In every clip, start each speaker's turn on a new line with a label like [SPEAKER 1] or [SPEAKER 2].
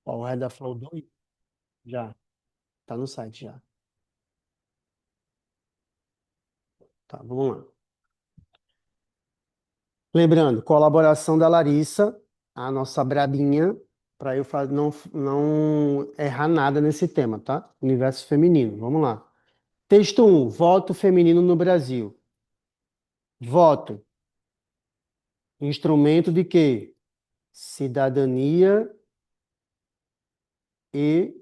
[SPEAKER 1] Ó, o Head Flow 2 já tá no site já. Tá, vamos lá. Lembrando, colaboração da Larissa, a nossa brabinha, para eu não errar nada nesse tema, tá? Universo feminino. Vamos lá. Texto 1, voto feminino no Brasil. Voto, instrumento de quê? Cidadania e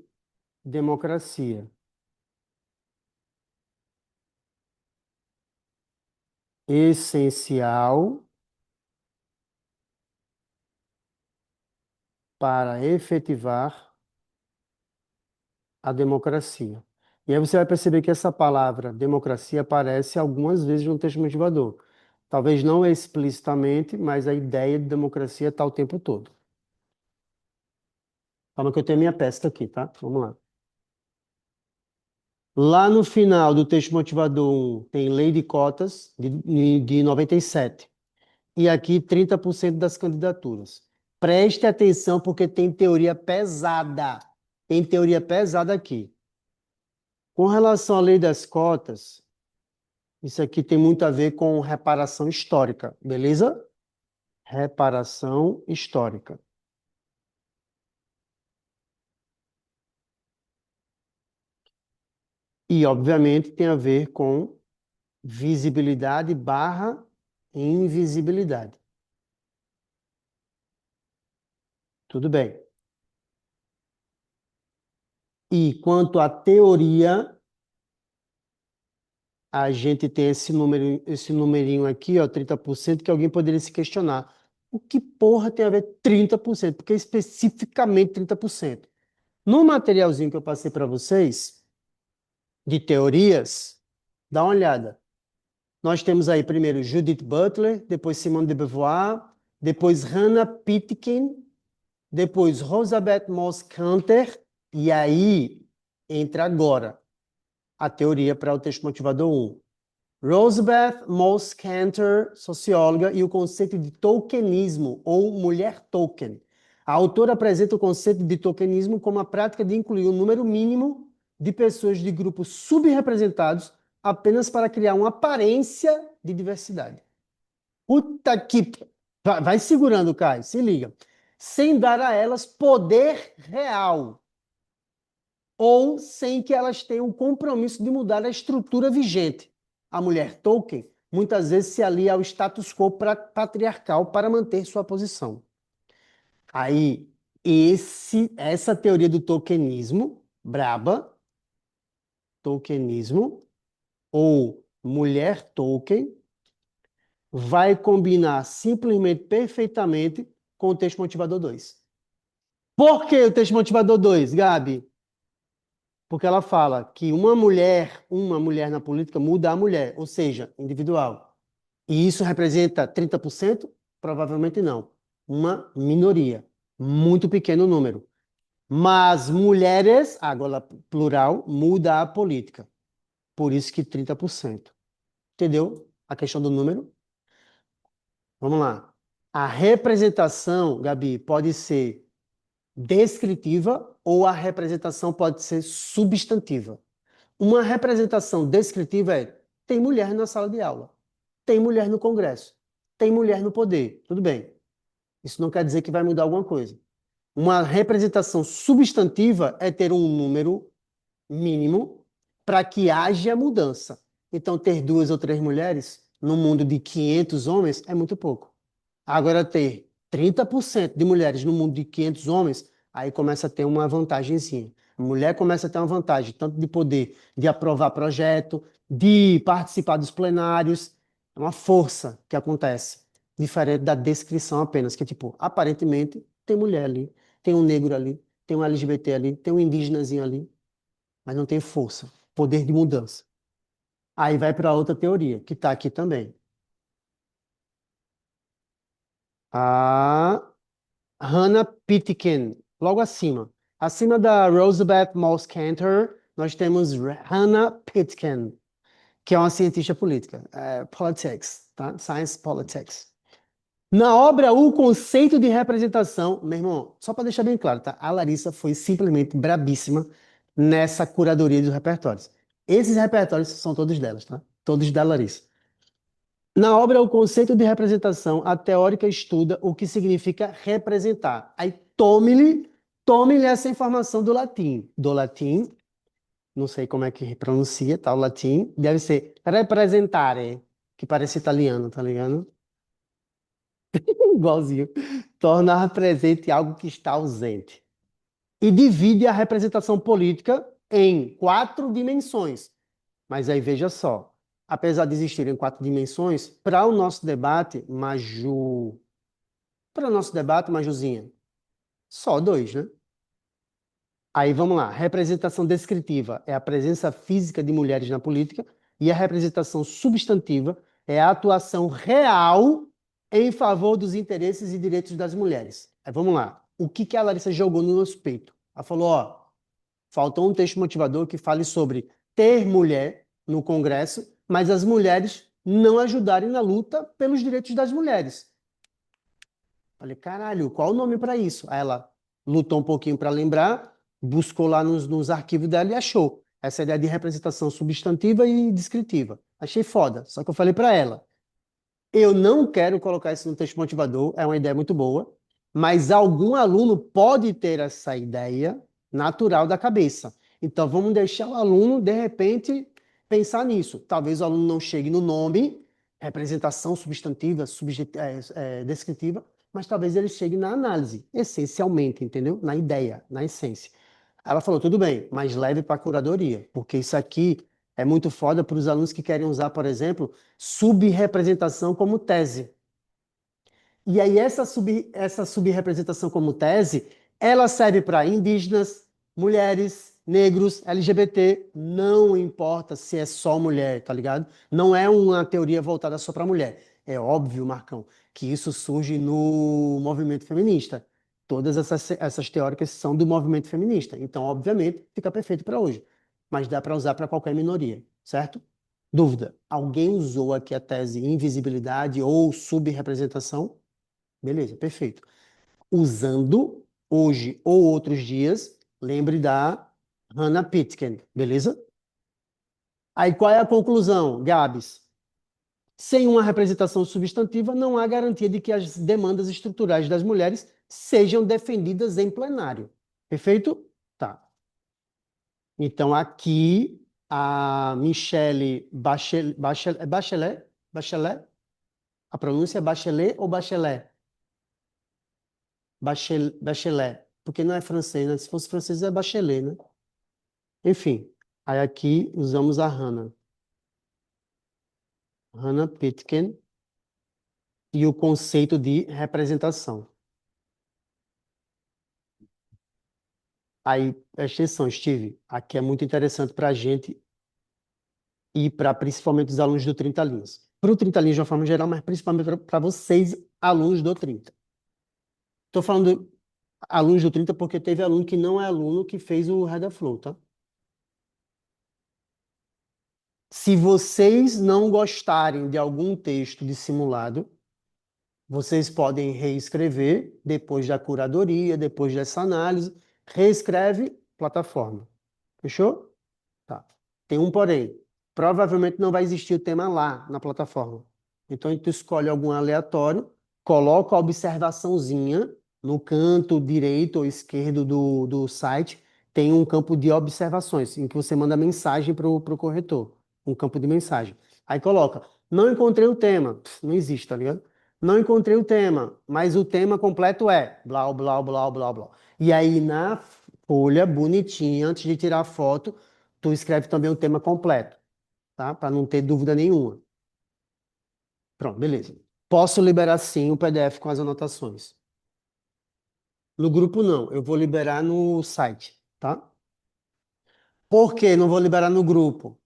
[SPEAKER 1] democracia. Essencial para efetivar a democracia. E aí você vai perceber que essa palavra democracia aparece algumas vezes no texto motivador. Talvez não explicitamente, mas a ideia de democracia está o tempo todo. Calma que eu tenho minha pesca aqui, tá? Vamos lá. Lá no final do texto motivador 1, tem lei de cotas de 97. E aqui 30% das candidaturas. Preste atenção porque tem teoria pesada. Tem teoria pesada aqui. Com relação à lei das cotas, isso aqui tem muito a ver com reparação histórica, beleza? Reparação histórica. E, obviamente, tem a ver com visibilidade barra invisibilidade. Tudo bem. E quanto à teoria, a gente tem esse número, esse numerinho aqui, ó, 30%, que alguém poderia se questionar. O que porra tem a ver 30%? Porque especificamente 30%. No materialzinho que eu passei para vocês, de teorias, dá uma olhada. Nós temos aí primeiro Judith Butler, depois Simone de Beauvoir, depois Hannah Pitkin, depois Rosabeth Moss Kanter, e aí entra agora a teoria para o texto motivador 1. Rosabeth Moss Kanter, socióloga, e o conceito de tokenismo, ou mulher token. A autora apresenta o conceito de tokenismo como a prática de incluir um número mínimo de pessoas de grupos subrepresentados apenas para criar uma aparência de diversidade. Puta que... Vai segurando, Caio, se liga. Sem dar a elas poder real, ou sem que elas tenham o compromisso de mudar a estrutura vigente. A mulher token muitas vezes se alia ao status quo patriarcal para manter sua posição. Aí, essa teoria do tokenismo, braba, tokenismo, ou mulher token, vai combinar simplesmente perfeitamente com o texto motivador 2. Por que o texto motivador 2, Gabi? Porque ela fala que uma mulher na política muda a mulher, ou seja, individual. E isso representa 30%? Provavelmente não. Uma minoria. Muito pequeno número. Mas mulheres, agora plural, muda a política. Por isso que 30%. Entendeu a questão do número? Vamos lá. A representação, Gabi, pode ser descritiva ou a representação pode ser substantiva. Uma representação descritiva é: tem mulher na sala de aula, tem mulher no Congresso, tem mulher no poder. Tudo bem. Isso não quer dizer que vai mudar alguma coisa. Uma representação substantiva é ter um número mínimo para que haja mudança. Então, ter duas ou três mulheres no mundo de 500 homens é muito pouco. Agora, ter 30% de mulheres no mundo de 500 homens, aí começa a ter uma vantagenzinha. A mulher começa a ter uma vantagem, tanto de poder de aprovar projeto, de participar dos plenários. É uma força que acontece, diferente da descrição apenas, que tipo, aparentemente tem mulher ali, tem um negro ali, tem um LGBT ali, tem um indígenazinho ali, mas não tem força, poder de mudança. Aí vai para outra teoria, que está aqui também. A Hannah Pitkin, logo acima. Acima da Rosabeth Moss Kanter, nós temos Hannah Pitkin, que é uma cientista política, politics, tá? Science Politics. Na obra, o conceito de representação, meu irmão, só para deixar bem claro, tá? A Larissa foi simplesmente brabíssima nessa curadoria dos repertórios. Esses repertórios são todos delas, tá? Todos da Larissa. Na obra, o conceito de representação, a teórica estuda o que significa representar. Aí tome-lhe essa informação do latim. Do latim, não sei como é que pronuncia, tá? O latim deve ser representare, que parece italiano, tá ligado? Igualzinho. Tornar presente algo que está ausente. E divide a representação política em quatro dimensões. Mas aí veja só, apesar de existirem quatro dimensões, para o nosso debate, Majuzinha, só dois, né? Aí vamos lá. Representação descritiva é a presença física de mulheres na política e a representação substantiva é a atuação real em favor dos interesses e direitos das mulheres. Aí vamos lá. O que que a Larissa jogou no nosso peito? Ela falou, ó, faltou um texto motivador que fale sobre ter mulher no Congresso, mas as mulheres não ajudarem na luta pelos direitos das mulheres. Falei, caralho, qual o nome para isso? Aí ela lutou um pouquinho para lembrar, buscou lá nos arquivos dela e achou essa ideia de representação substantiva e descritiva. Achei foda. Só que eu falei para ela, eu não quero colocar isso no texto motivador, é uma ideia muito boa, mas algum aluno pode ter essa ideia natural da cabeça. Então vamos deixar o aluno, de repente, pensar nisso. Talvez o aluno não chegue no nome, representação substantiva, descritiva, mas talvez ele chegue na análise, essencialmente, entendeu? Na ideia, na essência. Ela falou, tudo bem, mas leve para a curadoria, porque isso aqui é muito foda para os alunos que querem usar, por exemplo, subrepresentação como tese. E aí essa subrepresentação como tese, ela serve para indígenas, mulheres, negros, LGBT, não importa se é só mulher, tá ligado? Não é uma teoria voltada só para mulher. É óbvio, Marcão, que isso surge no movimento feminista. Todas essas teóricas são do movimento feminista. Então, obviamente, fica perfeito para hoje. Mas dá para usar para qualquer minoria, certo? Dúvida: alguém usou aqui a tese invisibilidade ou subrepresentação? Beleza, perfeito. Usando hoje ou outros dias, lembre da Hannah Pitkin, beleza? Aí qual é a conclusão, Gabs? Sem uma representação substantiva, não há garantia de que as demandas estruturais das mulheres sejam defendidas em plenário. Perfeito? Tá. Então aqui a Michelle Bachelet, a pronúncia é Bachelet ou Bachelet? Bachelet, porque não é francês, né? Se fosse francês é Bachelet, né? Enfim, aí aqui usamos a Hannah Pitkin e o conceito de representação. Aí, presta atenção, Steve, aqui é muito interessante para a gente e para principalmente os alunos do 30 linhas. Para o 30 linhas de uma forma geral, mas principalmente para vocês, alunos do 30. Estou falando alunos do 30 porque teve aluno que não é aluno que fez o Redaflow, tá? Se vocês não gostarem de algum texto de simulado, vocês podem reescrever depois da curadoria, depois dessa análise, reescreve plataforma. Fechou? Tá. Tem um porém. Provavelmente não vai existir o tema lá na plataforma. Então, tu escolhe algum aleatório, coloca a observaçãozinha no canto direito ou esquerdo do site, tem um campo de observações, em que você manda mensagem para o corretor. Um campo de mensagem. Aí coloca, não encontrei o tema. Não existe, tá ligado? Não encontrei o tema, mas o tema completo é blá, blá, blá, blá, blá. E aí na folha, bonitinha, antes de tirar a foto, tu escreve também o tema completo, tá? Para não ter dúvida nenhuma. Pronto, beleza. Posso liberar sim o PDF com as anotações. No grupo não, eu vou liberar no site, tá? Por que não vou liberar no grupo?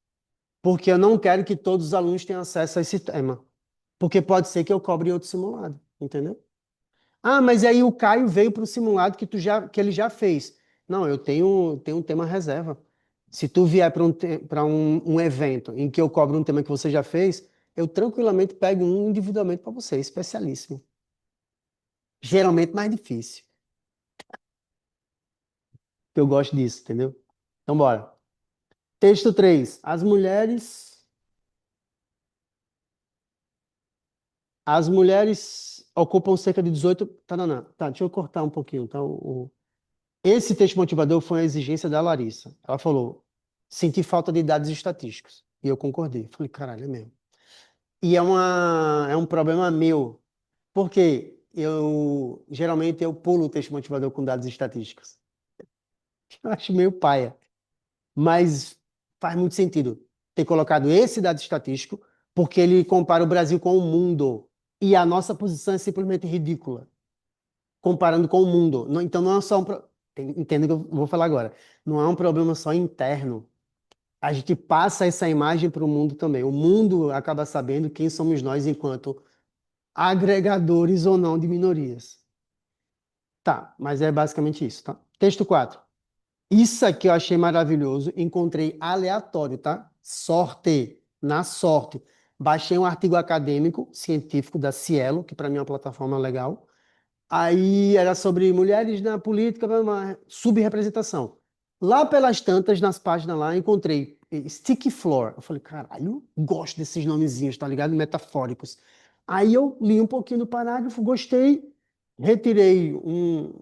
[SPEAKER 1] Porque eu não quero que todos os alunos tenham acesso a esse tema. Porque pode ser que eu cobre outro simulado, entendeu? Ah, mas aí o Caio veio para o simulado que ele já fez. Não, eu tenho um tema reserva. Se tu vier para um evento em que eu cobro um tema que você já fez, eu tranquilamente pego um individualmente para você, especialíssimo. Geralmente mais difícil. Eu gosto disso, entendeu? Então, bora. Texto 3. As mulheres ocupam cerca de 18. Tá, não, não. Tá, deixa eu cortar um pouquinho. Tá? Esse texto motivador foi uma exigência da Larissa. Ela falou: senti falta de dados estatísticos. E eu concordei. Falei, caralho, é mesmo. E é um problema meu. Porque geralmente eu pulo o texto motivador com dados estatísticos. Eu acho meio paia. Mas faz muito sentido ter colocado esse dado estatístico, porque ele compara o Brasil com o mundo. E a nossa posição é simplesmente ridícula, comparando com o mundo. Então não é só entenda o que eu vou falar agora. Não é um problema só interno. A gente passa essa imagem para o mundo também. O mundo acaba sabendo quem somos nós enquanto agregadores ou não de minorias. Tá, mas é basicamente isso, tá? Texto 4. Isso aqui eu achei maravilhoso. Encontrei aleatório, tá? Sorte, na sorte. Baixei um artigo acadêmico, científico da Cielo, que para mim é uma plataforma legal. Aí era sobre mulheres na política, uma subrepresentação. Lá pelas tantas, nas páginas lá, encontrei Sticky Floor. Eu falei, caralho, gosto desses nomezinhos, tá ligado? Metafóricos. Aí eu li um pouquinho do parágrafo, gostei,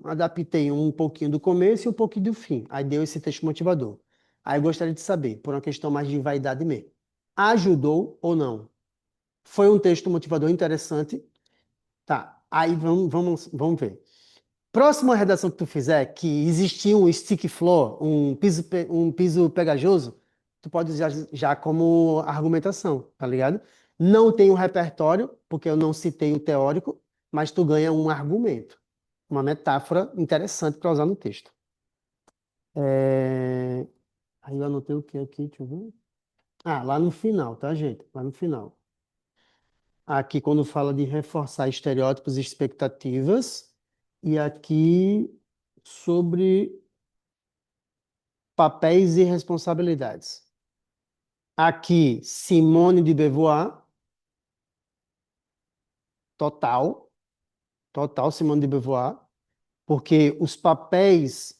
[SPEAKER 1] adaptei um pouquinho do começo e um pouquinho do fim. Aí deu esse texto motivador. Aí eu gostaria de saber, por uma questão mais de vaidade mesmo, ajudou ou não? Foi um texto motivador interessante? Tá, aí vamos ver. Próxima redação que tu fizer, que existia um sticky floor, um piso pegajoso, tu pode usar já como argumentação, tá ligado? Não tem um repertório, porque eu não citei o teórico, mas tu ganha um argumento, uma metáfora interessante para usar no texto. É, Aí eu anotei o que aqui, deixa eu ver. Ah, lá no final, tá, gente? Lá no final. Aqui, quando fala de reforçar estereótipos e expectativas, e aqui sobre papéis e responsabilidades. Aqui, Simone de Beauvoir, total, total Simone de Beauvoir, porque os papéis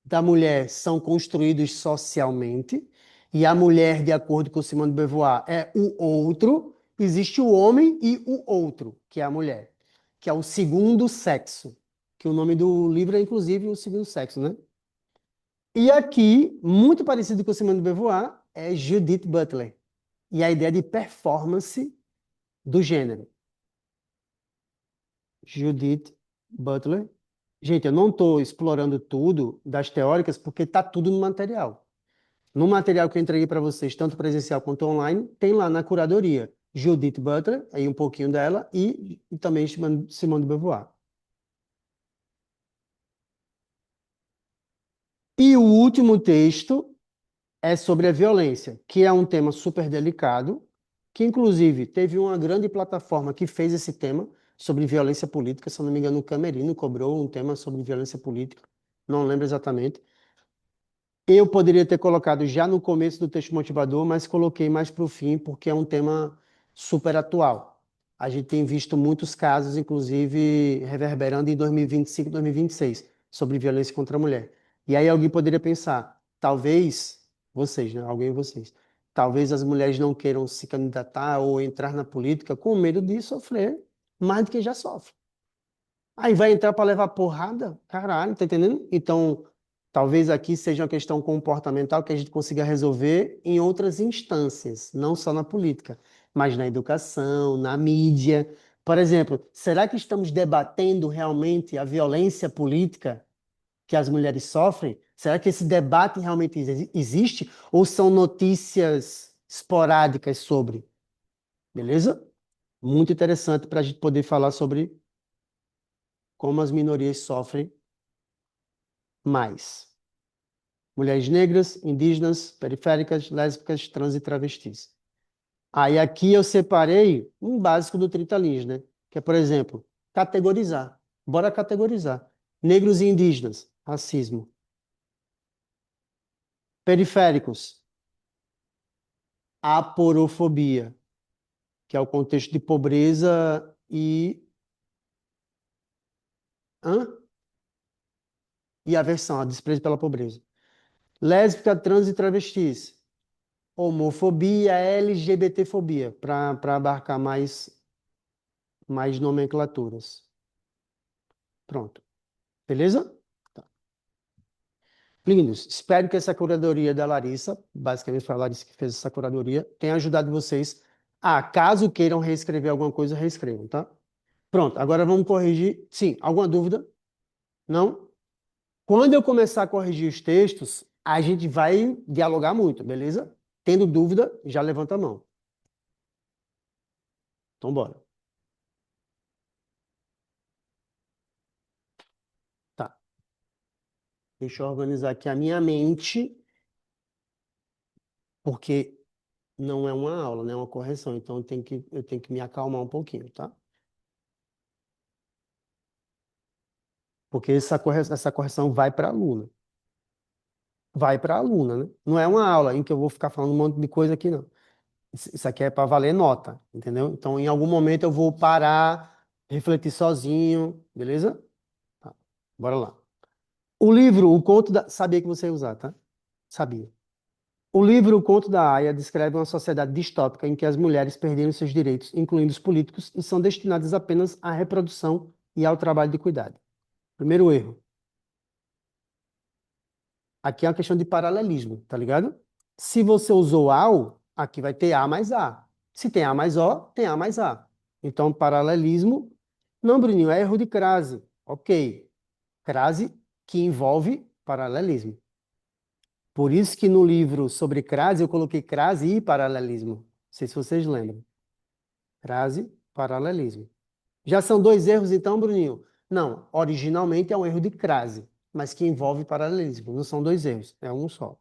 [SPEAKER 1] da mulher são construídos socialmente, e a mulher, de acordo com Simone de Beauvoir, é o outro, existe o homem e o outro, que é a mulher, que é o segundo sexo, que o nome do livro é inclusive o segundo sexo, né? E aqui, muito parecido com Simone de Beauvoir, é Judith Butler, e a ideia de performance do gênero. Judith Butler. Gente, eu não estou explorando tudo das teóricas porque está tudo no material. No material que eu entreguei para vocês, tanto presencial quanto online, tem lá na curadoria Judith Butler, aí um pouquinho dela, e também Simone de Beauvoir. E o último texto é sobre a violência, que é um tema super delicado, que inclusive teve uma grande plataforma que fez esse tema sobre violência política, se eu não me engano, o Camerino cobrou um tema sobre violência política, não lembro exatamente. Eu poderia ter colocado já no começo do texto motivador, mas coloquei mais para o fim, porque é um tema super atual. A gente tem visto muitos casos, inclusive reverberando em 2025 e 2026, sobre violência contra a mulher. E aí alguém poderia pensar, talvez, vocês, né? Alguém de vocês, talvez as mulheres não queiram se candidatar ou entrar na política com medo de sofrer mais do que já sofrem. Aí vai entrar para levar porrada? Caralho, tá entendendo? Então, talvez aqui seja uma questão comportamental que a gente consiga resolver em outras instâncias, não só na política, mas na educação, na mídia. Por exemplo, será que estamos debatendo realmente a violência política que as mulheres sofrem? Será que esse debate realmente existe? Ou são notícias esporádicas sobre? Beleza? Muito interessante para a gente poder falar sobre como as minorias sofrem mais. Mulheres negras, indígenas, periféricas, lésbicas, trans e travestis. Aí aqui eu separei um básico do 30 linhas, né? Que é, por exemplo, categorizar. Bora categorizar. Negros e indígenas, racismo. Periféricos, aporofobia, que é o contexto de pobreza e Hã? E aversão, a desprezo pela pobreza. Lésbica, trans e travestis. Homofobia, LGBTfobia, para abarcar mais nomenclaturas. Pronto. Beleza? Tá. Lindos. Espero que essa curadoria da Larissa, basicamente foi a Larissa que fez essa curadoria, tenha ajudado vocês a, caso queiram reescrever alguma coisa, reescrevam, tá? Pronto, agora vamos corrigir. Sim, alguma dúvida? Não? Quando eu começar a corrigir os textos, a gente vai dialogar muito, beleza? Tendo dúvida, já levanta a mão. Então, bora. Tá. Deixa eu organizar aqui a minha mente, porque não é uma aula, né? É uma correção. Então, eu tenho que me acalmar um pouquinho, tá? Porque essa correção vai para a aluna. Vai para a aluna, né? Não é uma aula em que eu vou ficar falando um monte de coisa aqui, não. Isso aqui é para valer nota, entendeu? Então, em algum momento eu vou parar, refletir sozinho, beleza? Tá. Bora lá. O livro, o conto da... Sabia que você ia usar, tá? Sabia. O livro O Conto da Aia descreve uma sociedade distópica em que as mulheres perderam seus direitos, incluindo os políticos, e são destinadas apenas à reprodução e ao trabalho de cuidado. Primeiro erro. Aqui é uma questão de paralelismo, tá ligado? Se você usou ao, aqui vai ter A mais A. Se tem A mais O, tem A mais A. Então, paralelismo. Não, Bruninho, é erro de crase. Ok. Crase que envolve paralelismo. Por isso que no livro sobre crase eu coloquei crase e paralelismo. Não sei se vocês lembram. Crase, paralelismo. Já são dois erros, então, Bruninho? Não, originalmente é um erro de crase, mas que envolve paralelismo. Não são dois erros, é um só.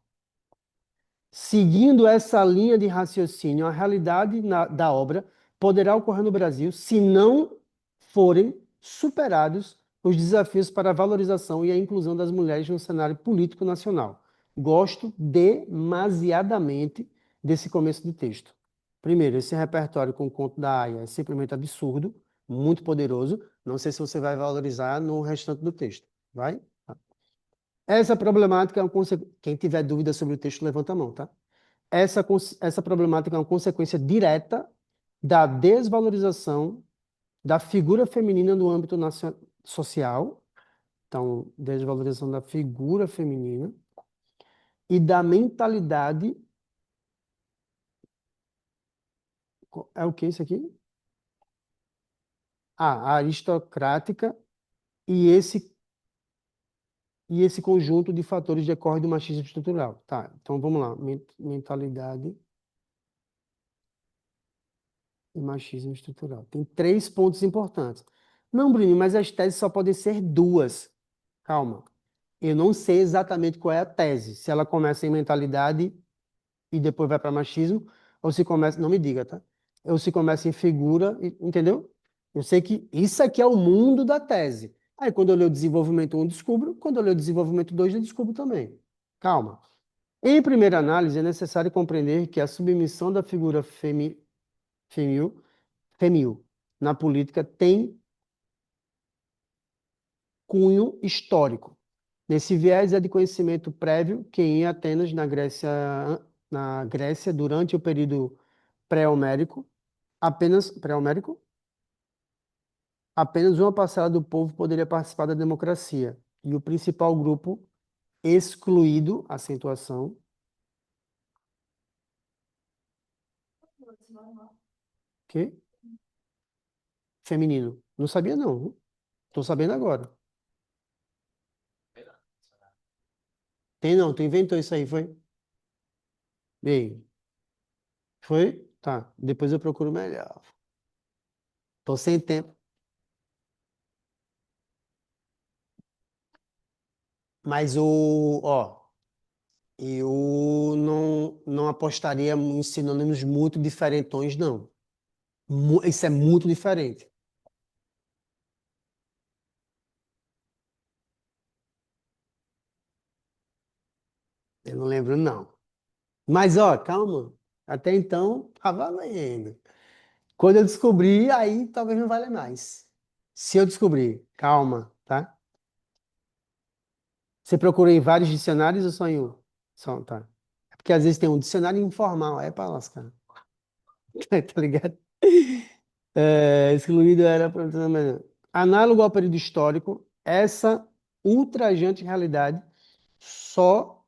[SPEAKER 1] Seguindo essa linha de raciocínio, a realidade da obra poderá ocorrer no Brasil se não forem superados os desafios para a valorização e a inclusão das mulheres no cenário político nacional. Gosto demasiadamente desse começo de texto. Primeiro, esse repertório com o conto da Aya é simplesmente absurdo, muito poderoso. Não sei se você vai valorizar no restante do texto. Vai? Essa problemática é uma consequência. Quem tiver dúvida sobre o texto, levanta a mão, tá? Essa problemática é uma consequência direta da desvalorização da figura feminina no âmbito social, então, desvalorização da figura feminina e da mentalidade. É o que isso aqui? Ah, aristocrática e esse conjunto de fatores decorre do machismo estrutural. Tá, então vamos lá. Mentalidade e machismo estrutural. Tem três pontos importantes. Não, Bruno, mas as teses só podem ser duas. Calma. Eu não sei exatamente qual é a tese. Se ela começa em mentalidade e depois vai para machismo, ou se começa. Não me diga, tá? Ou se começa em figura, entendeu? Eu sei que isso aqui é o mundo da tese. Aí, quando eu leio o desenvolvimento 1, eu descubro. Quando eu leio o desenvolvimento 2, eu descubro também. Calma. Em primeira análise, é necessário compreender que a submissão da figura femil, femil na política tem cunho histórico. Nesse viés é de conhecimento prévio que em Atenas, na Grécia, durante o período pré-homérico, apenas uma parcela do povo poderia participar da democracia. E o principal grupo excluído, acentuação, que feminino. Não sabia não. Estou sabendo agora. Tem não, tu inventou isso aí, foi? Bem, foi? Tá, depois eu procuro melhor. Tô sem tempo. Mas eu não apostaria em sinônimos muito diferentões, não. Isso é muito diferente. Eu não lembro, não. Mas, calma. Até então, tá valendo. Quando eu descobrir, aí talvez não valha mais. Se eu descobrir, calma, tá? Você procurou em vários dicionários ou só em um? Só, tá. É porque às vezes tem um dicionário informal, é pra lascar. Tá ligado? Excluído era. Análogo ao período histórico, essa ultrajante realidade só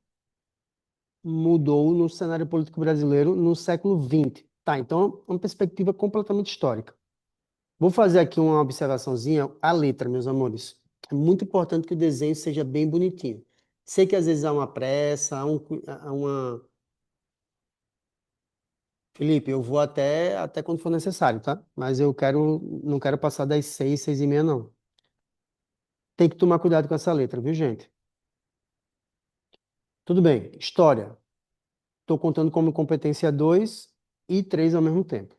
[SPEAKER 1] mudou no cenário político brasileiro no século XX. Tá, então é uma perspectiva completamente histórica. Vou fazer aqui uma observaçãozinha. A letra, meus amores. É muito importante que o desenho seja bem bonitinho. Sei que às vezes há uma pressa, há uma. Felipe, eu vou até quando for necessário, tá? Mas não quero passar das 6, 6:30, não. Tem que tomar cuidado com essa letra, viu, gente? Tudo bem. História. Estou contando como competência 2 e 3 ao mesmo tempo.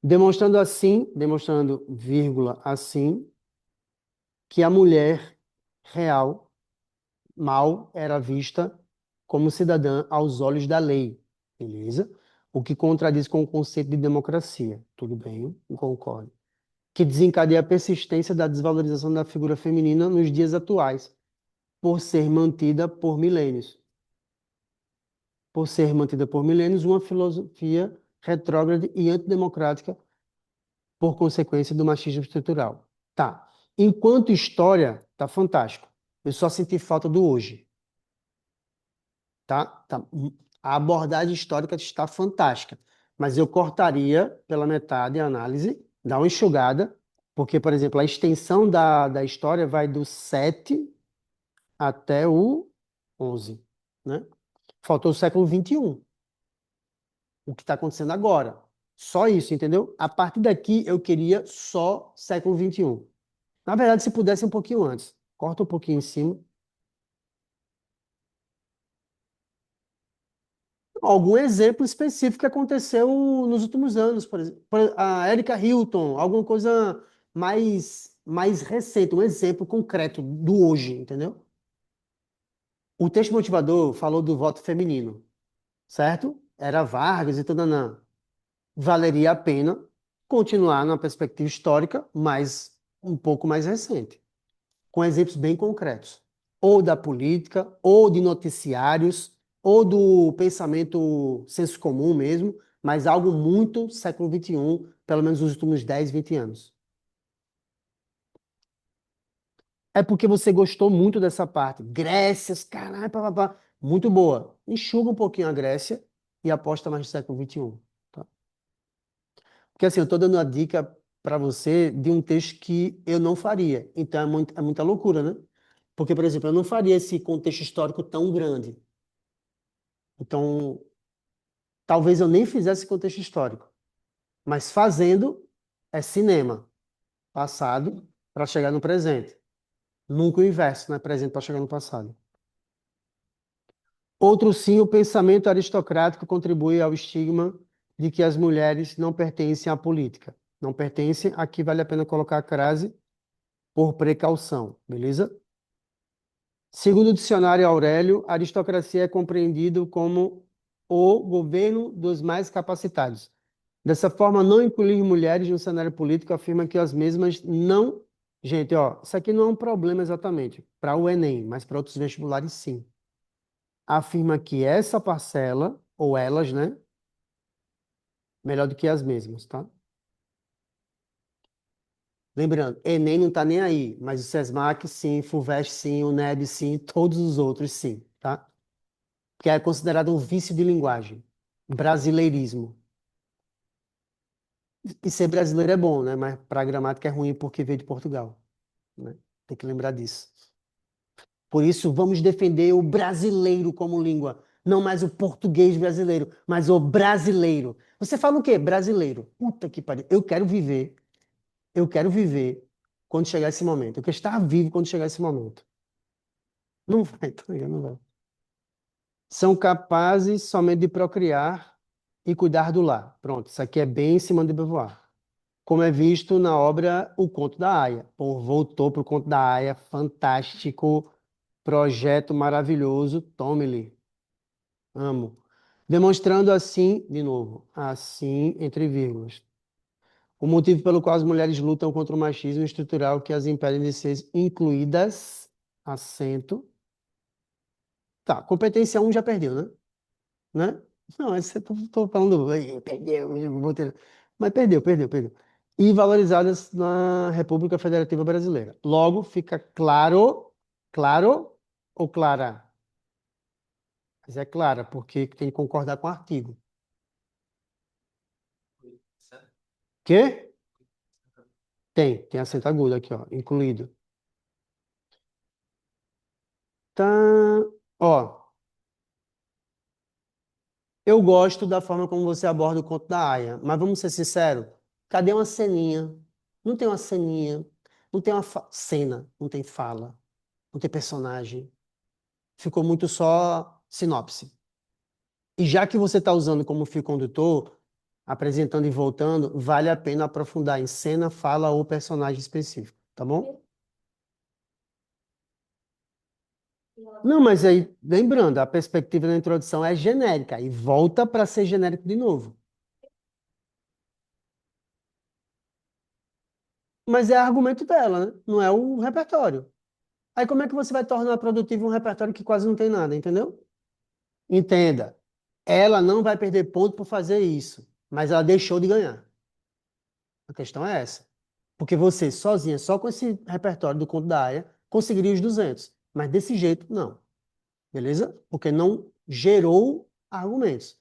[SPEAKER 1] Demonstrando, vírgula, assim, que a mulher real, mal, era vista como cidadã aos olhos da lei, beleza? O que contradiz com o conceito de democracia. Tudo bem, eu concordo. Que desencadeia a persistência da desvalorização da figura feminina nos dias atuais, por ser mantida por milênios. Por ser mantida por milênios, uma filosofia retrógrada e antidemocrática por consequência do machismo estrutural. Tá. Enquanto história, tá fantástico. Eu só senti falta do hoje, tá? Tá. A abordagem histórica está fantástica, mas eu cortaria pela metade a análise, dar uma enxugada, porque, por exemplo, a extensão da história vai do 7 até o 11, né? Faltou o século XXI, o que está acontecendo agora. Só isso, entendeu? A partir daqui, eu queria só século XXI. Na verdade, se pudesse um pouquinho antes. Corta um pouquinho em cima. Algum exemplo específico que aconteceu nos últimos anos, por exemplo. A Erika Hilton, alguma coisa mais recente, um exemplo concreto do hoje, entendeu? O texto motivador falou do voto feminino, certo? Era Vargas e tudo, não. Valeria a pena continuar na perspectiva histórica, mas um pouco mais recente, com exemplos bem concretos, ou da política, ou de noticiários, ou do pensamento senso comum mesmo, mas algo muito século XXI, pelo menos nos últimos 10, 20 anos. É porque você gostou muito dessa parte. Grécias, caralho, papapá. Muito boa. Enxuga um pouquinho a Grécia e aposta mais no século XXI. Tá? Porque assim, eu estou dando a dica para você de um texto que eu não faria. Então é muita loucura, né? Porque, por exemplo, eu não faria esse contexto histórico tão grande. Então, talvez eu nem fizesse contexto histórico. Mas fazendo é cinema. Passado para chegar no presente. Nunca o inverso, né? Presente para chegar no passado. Outro sim, o pensamento aristocrático contribui ao estigma de que as mulheres não pertencem à política. Não pertencem, aqui vale a pena colocar a crase por precaução, beleza? Segundo o dicionário Aurélio, a aristocracia é compreendido como o governo dos mais capacitados. Dessa forma, não incluir mulheres no cenário político afirma que as mesmas não. Gente, ó, isso aqui não é um problema exatamente para o Enem, mas para outros vestibulares sim. Afirma que essa parcela, ou elas, né, melhor do que as mesmas, tá? Lembrando, Enem não tá nem aí, mas o SESMAC sim, FUVEST sim, o NEB sim, todos os outros sim, tá? Que é considerado um vício de linguagem, brasileirismo. E ser brasileiro é bom, né? Mas para a gramática é ruim porque veio de Portugal, né? Tem que lembrar disso. Por isso, vamos defender o brasileiro como língua, não mais o português brasileiro, mas o brasileiro. Você fala o quê? Brasileiro. Puta que pariu. Eu quero viver quando chegar esse momento. Eu quero estar vivo quando chegar esse momento. Não vai, tá ligado? Não vai. São capazes somente de procriar e cuidar do lar. Pronto, isso aqui é bem Simone de Beauvoir. Como é visto na obra O Conto da Aia. Pô, voltou pro Conto da Aia, fantástico, projeto maravilhoso, tome-lhe, amo. Demonstrando assim, de novo, assim, entre vírgulas, o motivo pelo qual as mulheres lutam contra o machismo estrutural que as impede de ser incluídas, acento, Tá, competência um já perdeu, né? Né? Não, esse eu tô falando, "Ei, perdeu, eu vou ter-" mas perdeu. E valorizadas na República Federativa Brasileira. Logo, fica claro, claro ou clara? Mas é clara, porque tem que concordar com o artigo. Quê? Tem acento agudo aqui, ó, incluído. Tá, ó, eu gosto da forma como você aborda o conto da Aya, mas vamos ser sinceros, cadê uma ceninha? Não tem uma ceninha, não tem uma cena, não tem fala, não tem personagem. Ficou muito só sinopse. E já que você está usando como fio condutor, apresentando e voltando, vale a pena aprofundar em cena, fala ou personagem específico, tá bom? Não, mas aí, lembrando, a perspectiva da introdução é genérica e volta para ser genérico de novo. Mas é argumento dela, né? Não é o repertório. Aí como é que você vai tornar produtivo um repertório que quase não tem nada, entendeu? Entenda, ela não vai perder ponto por fazer isso, mas ela deixou de ganhar. A questão é essa. Porque você, sozinha, só com esse repertório do conto da Aya, conseguiria os 200. Mas desse jeito, não. Beleza? Porque não gerou argumentos.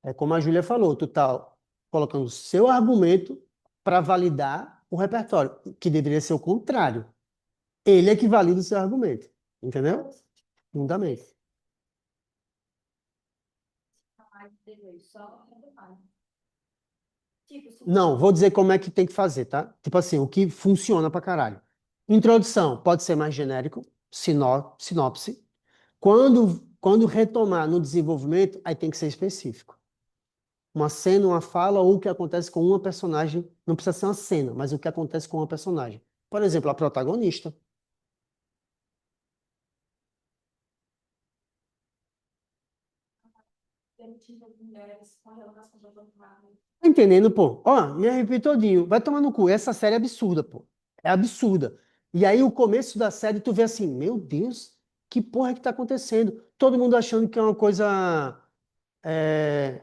[SPEAKER 1] É como a Júlia falou, tu tá colocando o seu argumento para validar o repertório, que deveria ser o contrário. Ele é que valida o seu argumento. Entendeu? Fundamento. Não, vou dizer como é que tem que fazer, tá? Tipo assim, o que funciona pra caralho. Introdução pode ser mais genérico, sinopse. Quando retomar no desenvolvimento, aí tem que ser específico. Uma cena, uma fala ou o que acontece com uma personagem. Não precisa ser uma cena, mas o que acontece com uma personagem. Por exemplo, a protagonista. Tá entendendo, pô? Ó, me arrepio todinho. Vai tomar no cu. Essa série é absurda, pô. É absurda. E aí, o começo da série, tu vê assim, meu Deus, que porra é que tá acontecendo? Todo mundo achando que é uma coisa é,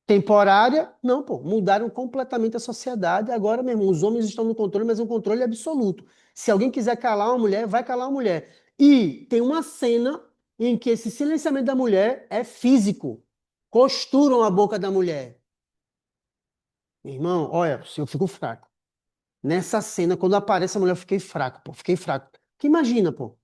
[SPEAKER 1] temporária. Não, pô. Mudaram completamente a sociedade. Agora, meu irmão, os homens estão no controle, mas um controle absoluto. Se alguém quiser calar uma mulher, vai calar uma mulher. E tem uma cena em que esse silenciamento da mulher é físico. Costuram a boca da mulher. Irmão, olha, eu fico fraco. Nessa cena, quando aparece a mulher, eu fiquei fraco, pô. Fiquei fraco. Que imagina, pô.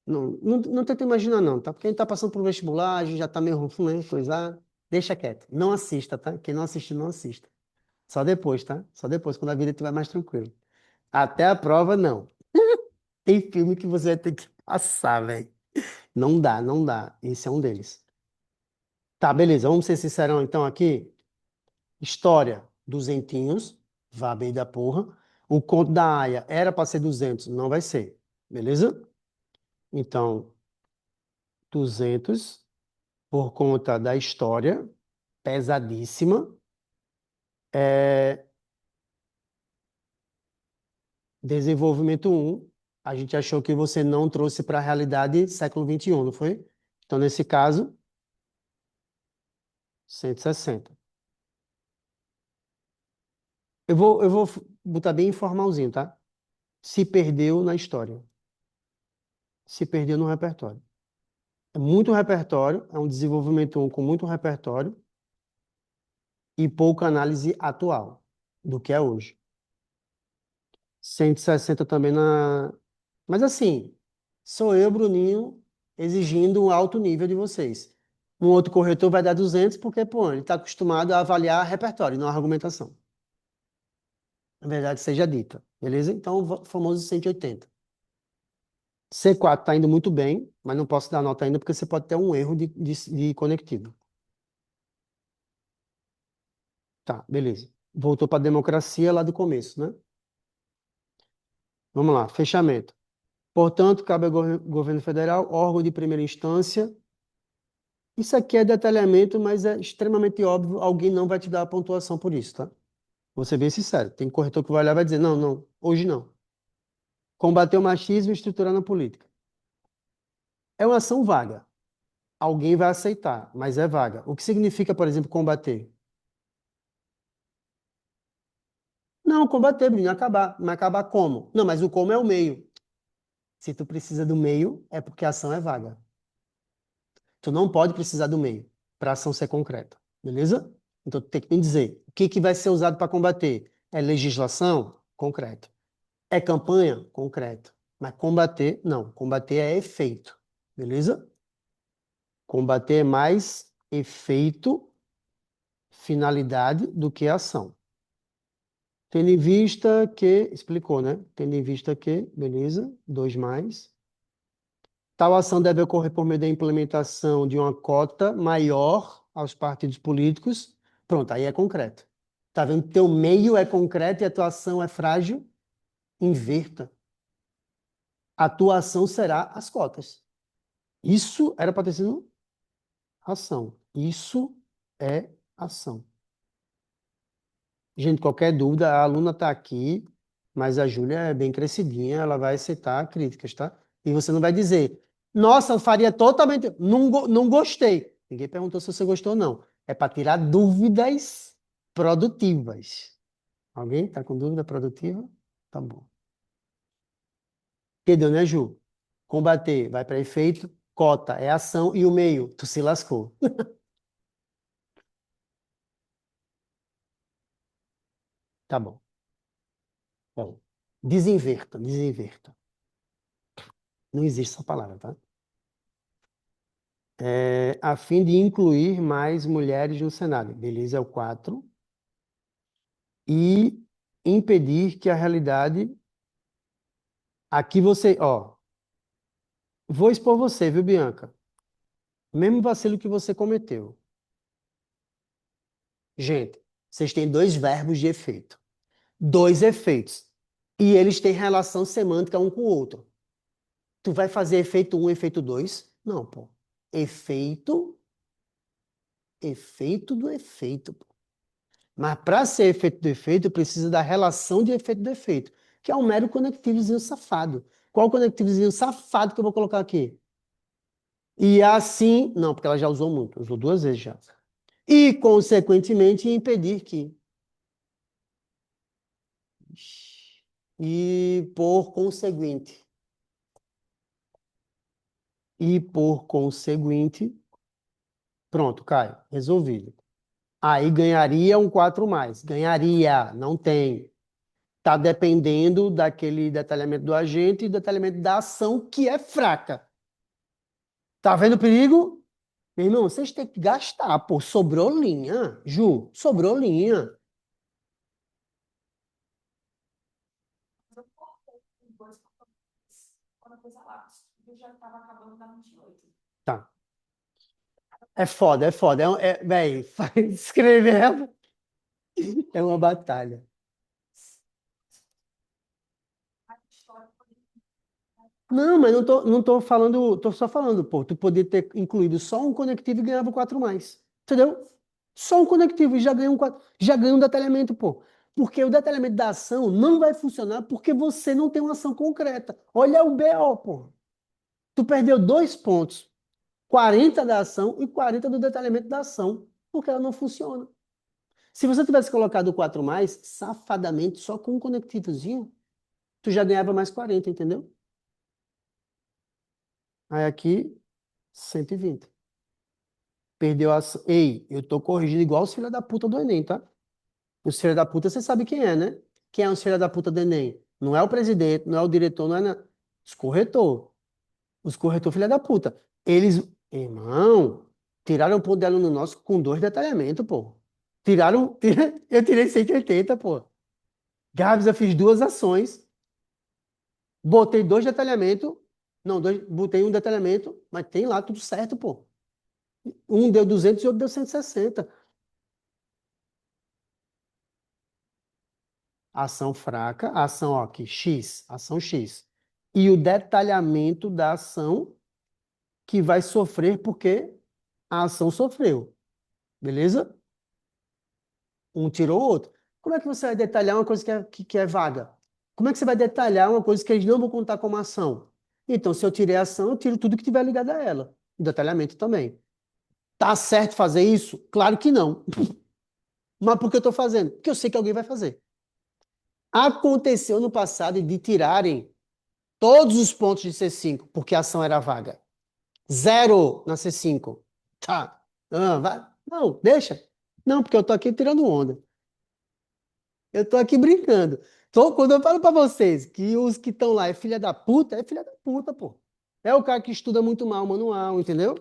[SPEAKER 1] Não tenta imaginar, não, tá? Porque a gente tá passando por vestibular, a gente já tá meio, né, coisa. Deixa quieto. Não assista, tá? Quem não assistiu, não assista. Só depois, tá? Só depois, quando a vida estiver mais tranquila. Até a prova, não. Tem filme que você vai ter que passar, velho. Não dá, não dá. Esse é um deles. Tá, beleza. Vamos ser sincerão, então, aqui. História, duzentinhos, vá bem da porra. O conto da Aya era para ser 200, não vai ser. Beleza? Então, 200 por conta da história, pesadíssima. É, desenvolvimento um, a gente achou que você não trouxe para a realidade século XXI, não foi? Então, nesse caso, 160. Eu vou botar bem informalzinho, tá? Se perdeu na história. Se perdeu no repertório. É muito repertório, é um desenvolvimento um com muito repertório e pouca análise atual do que é hoje. 160 também na. Mas assim, sou eu, Bruninho, exigindo um alto nível de vocês. Um outro corretor vai dar 200 porque, pô, ele está acostumado a avaliar repertório, não argumentação. Na verdade, seja dita. Beleza? Então, o famoso 180. C4 está indo muito bem, mas não posso dar nota ainda porque você pode ter um erro de conectivo. Tá, beleza. Voltou para a democracia lá do começo, né? Vamos lá, fechamento. Portanto, cabe ao governo federal, órgão de primeira instância. Isso aqui é detalhamento, mas é extremamente óbvio, alguém não vai te dar a pontuação por isso, tá? Vou ser bem sincero. Tem corretor que vai olhar e vai dizer, não, não, hoje não. Combater o machismo e estruturar na política. É uma ação vaga. Alguém vai aceitar, mas é vaga. O que significa, por exemplo, combater? Não, combater, menino, acabar. Mas acabar como? Não, mas o como é o meio. Se tu precisa do meio, é porque a ação é vaga. Tu não pode precisar do meio para a ação ser concreta. Beleza? Então tu tem que me dizer o que que vai ser usado para combater. É legislação? Concreto. É campanha? Concreto. Mas combater, não. Combater é efeito. Beleza? Combater é mais efeito, finalidade do que ação. Tendo em vista que, explicou, né? Tendo em vista que, beleza, dois mais. Tal ação deve ocorrer por meio da implementação de uma cota maior aos partidos políticos. Pronto, aí é concreto. Tá vendo? Teu meio é concreto e a tua ação é frágil? Inverta. A tua ação será as cotas. Isso era para ter sido ação. Isso é ação. Gente, qualquer dúvida, a aluna está aqui, mas a Júlia é bem crescidinha, ela vai aceitar críticas, tá? E você não vai dizer, nossa, eu faria totalmente. Não, não gostei. Ninguém perguntou se você gostou ou não. É para tirar dúvidas produtivas. Alguém está com dúvida produtiva? Tá bom. Entendeu, né, Ju? Combater vai para efeito, cota é ação e o meio, tu se lascou. Tá bom. Bom. Desinverta, desinverta. Não existe essa palavra, tá? A fim de incluir mais mulheres no Senado. Beleza, é o 4. E impedir que a realidade. Aqui você, ó, vou expor você, viu, Bianca? Mesmo vacilo que você cometeu. Gente, vocês têm dois verbos de efeito. Dois efeitos. E eles têm relação semântica um com o outro. Tu vai fazer efeito um, efeito 2? Não, pô. Efeito, efeito do efeito. Mas para ser efeito do efeito, precisa da relação de efeito do efeito, que é um mero conectivozinho safado. Qual conectivozinho safado que eu vou colocar aqui? E assim, não, porque ela já usou muito, usou duas vezes já. E, consequentemente, impedir que. E por conseguinte. E por conseguinte. Pronto, Caio, resolvido. Aí ganharia um 4 mais. Ganharia, não tem. Está dependendo daquele detalhamento do agente e do detalhamento da ação que é fraca. Tá vendo o perigo? Meu irmão, vocês têm que gastar, pô. Sobrou linha. Ju, sobrou linha. Tá. É foda, é foda. Véi, escrever é uma batalha. Não, mas não tô falando, tô só falando, pô, tu podia ter incluído só um conectivo e ganhava 4 mais. Entendeu? Só um conectivo e já ganha um 4, já ganha um detalhamento, pô. Porque o detalhamento da ação não vai funcionar porque você não tem uma ação concreta. Olha o BO, pô. Tu perdeu 2 pontos. 40 da ação e 40 do detalhamento da ação, porque ela não funciona. Se você tivesse colocado o 4 mais, safadamente, só com um conectivozinho, tu já ganhava mais 40, entendeu? Aí aqui, 120. Perdeu a ação. Ei, eu tô corrigindo igual os filhos da puta do Enem, tá? Os filhos da puta, você sabe quem é, né? Quem é os filhos da puta do Enem? Não é o presidente, não é o diretor, não é os corretor. Os corretor filha da puta. Eles, irmão, tiraram o ponto de aluno nosso com 2 detalhamentos, pô. Tiraram, eu tirei 180, pô. Gabs, eu fiz 2 ações, botei 2 detalhamentos, não, botei um detalhamento, mas tem lá tudo certo, pô. Um deu 200 e outro deu 160. Ação fraca, ação ó, aqui, X, ação X. E o detalhamento da ação que vai sofrer porque a ação sofreu. Beleza? Um tirou o outro. Como é que você vai detalhar uma coisa que é vaga? Como é que você vai detalhar uma coisa que eles não vão contar como ação? Então, se eu tirei a ação, eu tiro tudo que tiver ligado a ela. O detalhamento também. Tá certo fazer isso? Claro que não. Mas por que eu estou fazendo? Porque eu sei que alguém vai fazer. Aconteceu no passado de tirarem todos os pontos de C5, porque a ação era vaga. Zero na C5. Tá. Ah, vai. Não, deixa. Não, porque eu tô aqui tirando onda. Eu tô aqui brincando. Quando eu falo pra vocês que os que estão lá é filha da puta, pô. É o cara que estuda muito mal o manual, entendeu?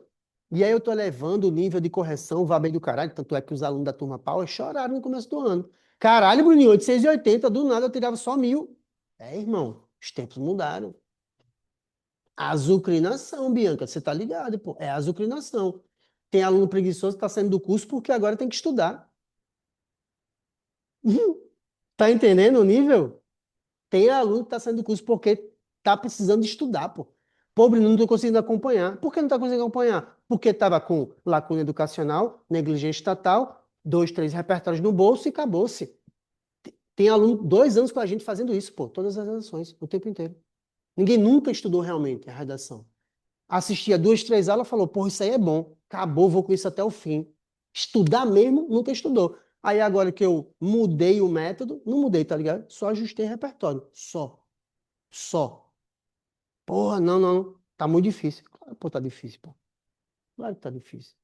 [SPEAKER 1] E aí eu tô elevando o nível de correção, vá bem do caralho, tanto é que os alunos da turma Power choraram no começo do ano. Caralho, Bruninho, 880, do nada eu tirava só 1000. É, irmão, os tempos mudaram. Azucrinação, Bianca, você tá ligado, pô. É azucrinação. Tem aluno preguiçoso que tá saindo do curso porque agora tem que estudar. Tá entendendo o nível? Tem aluno que tá saindo do curso porque tá precisando de estudar, pô. Pobre, não tô conseguindo acompanhar. Por que não tá conseguindo acompanhar? Porque tava com lacuna educacional, negligência estatal, dois, três repertórios no bolso e acabou-se. Tem aluno 2 anos com a gente fazendo isso, pô, todas as redações, o tempo inteiro. Ninguém nunca estudou realmente a redação. Assistia 2, 3 aulas, falou, porra, isso aí é bom. Acabou, vou com isso até o fim. Estudar mesmo, nunca estudou. Aí agora que eu mudei o método, não mudei, tá ligado? Só ajustei repertório. Só. Só. Porra, não, não. Tá muito difícil. Claro, pô, tá difícil, pô. Claro que tá difícil.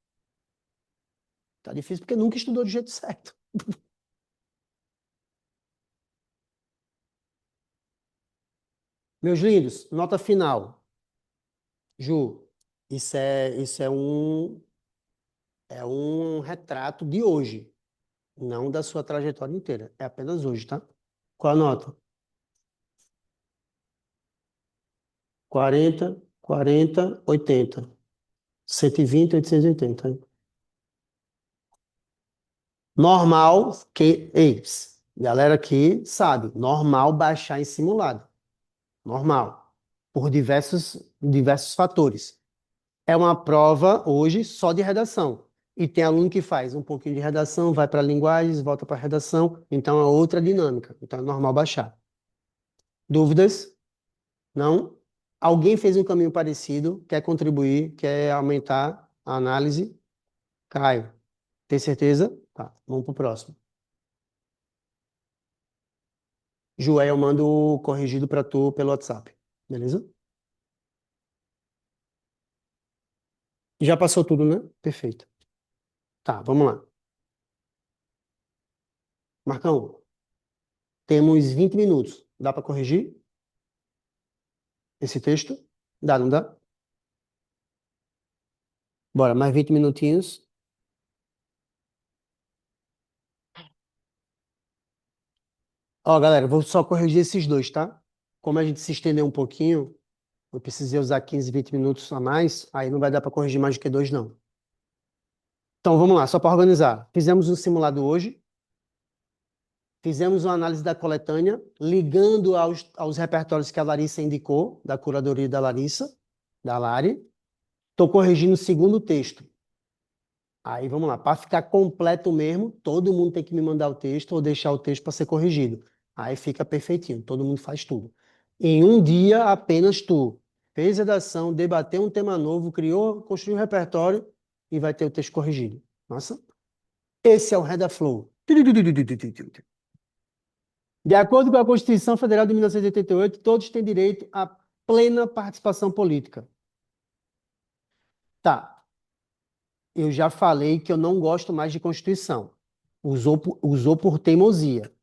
[SPEAKER 1] Tá difícil porque nunca estudou do jeito certo. Meus lindos, nota final. Ju, isso é um retrato de hoje, não da sua trajetória inteira. É apenas hoje, tá? Qual a nota? 40, 40, 80. 120, 880. Hein? Normal, galera aqui sabe, normal baixar em simulado. Normal. Por diversos fatores. É uma prova hoje só de redação. E tem aluno que faz um pouquinho de redação, vai para linguagens, volta para redação. Então é outra dinâmica. Então é normal baixar. Dúvidas? Não? Alguém fez um caminho parecido, quer contribuir, quer aumentar a análise? Caio, tem certeza? Tá, vamos pro próximo. Joé, eu mando o corrigido para tu pelo WhatsApp. Beleza? Já passou tudo, né? Perfeito. Tá, vamos lá. Marcão, temos 20 minutos. Dá para corrigir esse texto? Dá, não dá? Bora, mais 20 minutinhos. Ó, galera, vou só corrigir esses dois, tá? Como a gente se estendeu um pouquinho, eu precisei usar 15, 20 minutos a mais, aí não vai dar para corrigir mais do que dois, não. Então, vamos lá, só para organizar. Fizemos um simulado hoje, fizemos uma análise da coletânea, ligando aos repertórios que a Larissa indicou, da curadoria da Larissa, da Lari. Estou corrigindo o segundo texto. Aí vamos lá, para ficar completo mesmo, todo mundo tem que me mandar o texto ou deixar o texto para ser corrigido. Aí fica perfeitinho, todo mundo faz tudo. Em um dia, apenas tu fez redação, debateu um tema novo, criou, construiu um repertório e vai ter o texto corrigido. Nossa, esse é o Redaflow. De acordo com a Constituição Federal de 1988, todos têm direito à plena participação política. Tá, eu já falei que eu não gosto mais de Constituição. Usou por teimosia,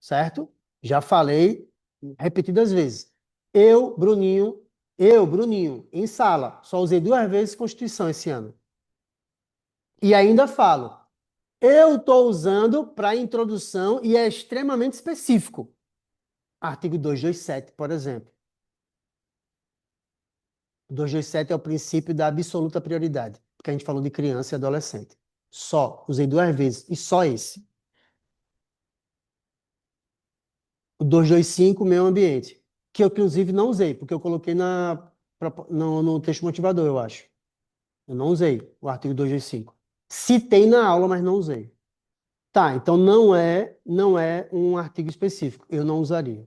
[SPEAKER 1] certo? Já falei repetidas vezes. Eu, Bruninho, em sala, só usei 2 vezes Constituição esse ano. E ainda falo, eu estou usando para introdução e é extremamente específico. Artigo 227, por exemplo. O 227 é o princípio da absoluta prioridade, porque a gente falou de criança e adolescente. Só, usei 2 vezes, e só esse. O 225, meio ambiente, que eu inclusive não usei, porque eu coloquei no texto motivador, eu acho. Eu não usei o artigo 225. Citei na aula, mas não usei. Tá, então não é um artigo específico, eu não usaria.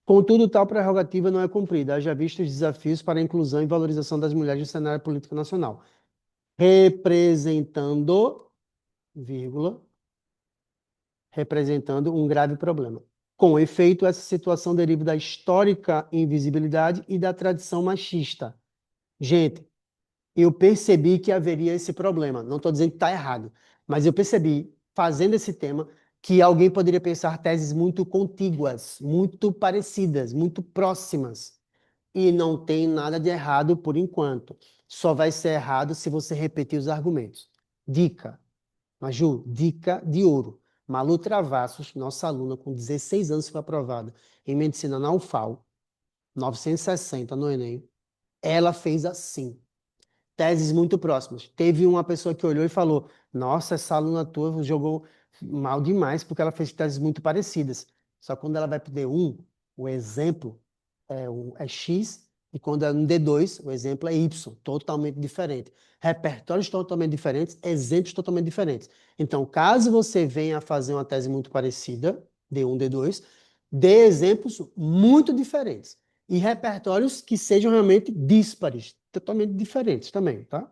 [SPEAKER 1] Contudo, tal prerrogativa não é cumprida, haja vista os desafios para a inclusão e valorização das mulheres no cenário político nacional, representando, vírgula, representando um grave problema. Com efeito, essa situação deriva da histórica invisibilidade e da tradição machista. Gente, eu percebi que haveria esse problema. Não estou dizendo que está errado, mas eu percebi, fazendo esse tema, que alguém poderia pensar teses muito contíguas, muito parecidas, muito próximas. E não tem nada de errado por enquanto. Só vai ser errado se você repetir os argumentos. Dica, Maju, dica de ouro. Malu Travassos, nossa aluna com 16 anos, foi aprovada em medicina na UFAL, 960 no Enem. Ela fez assim, teses muito próximas. Teve uma pessoa que olhou e falou: Nossa, essa aluna tua jogou mal demais porque ela fez teses muito parecidas. Só que quando ela vai para o D1, o exemplo é X, e quando é no D2, o exemplo é Y, totalmente diferente. Repertórios totalmente diferentes, exemplos totalmente diferentes. Então, caso você venha a fazer uma tese muito parecida, D1, D2, dê exemplos muito diferentes e repertórios que sejam realmente díspares, totalmente diferentes também, tá?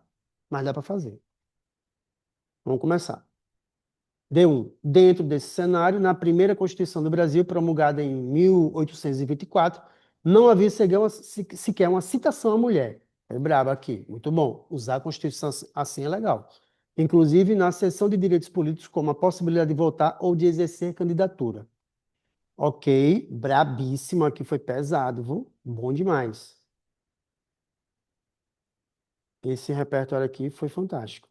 [SPEAKER 1] Mas dá para fazer. Vamos começar. D1. Dentro desse cenário, na primeira Constituição do Brasil, promulgada em 1824, não havia sequer uma citação à mulher. É brabo aqui, muito bom. Usar a Constituição assim é legal. Inclusive na seção de direitos políticos, como a possibilidade de votar ou de exercer candidatura. Ok, brabíssimo, aqui foi pesado, viu? Bom demais. Esse repertório aqui foi fantástico.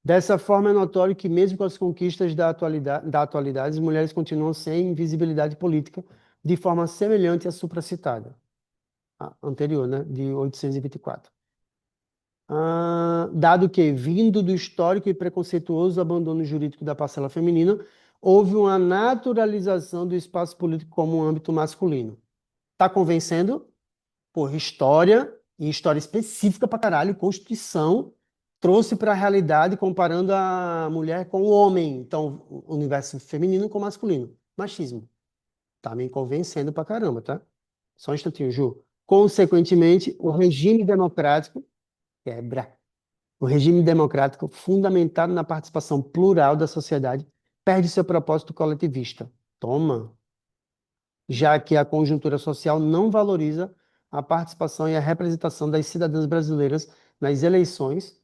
[SPEAKER 1] Dessa forma, é notório que, mesmo com as conquistas da atualidade, as mulheres continuam sem visibilidade política, de forma semelhante à supracitada, a anterior, né, de 824. Dado que, vindo do histórico e preconceituoso abandono jurídico da parcela feminina, houve uma naturalização do espaço político como um âmbito masculino. Tá convencendo? Por história, e história específica pra caralho, Constituição, trouxe para a realidade comparando a mulher com o homem. Então, o universo feminino com masculino. Machismo. Tá me convencendo pra caramba, tá? Só um instantinho, Ju. Consequentemente, o regime democrático quebra. O regime democrático, fundamentado na participação plural da sociedade, perde seu propósito coletivista. Toma, já que a conjuntura social não valoriza a participação e a representação das cidadãs brasileiras nas eleições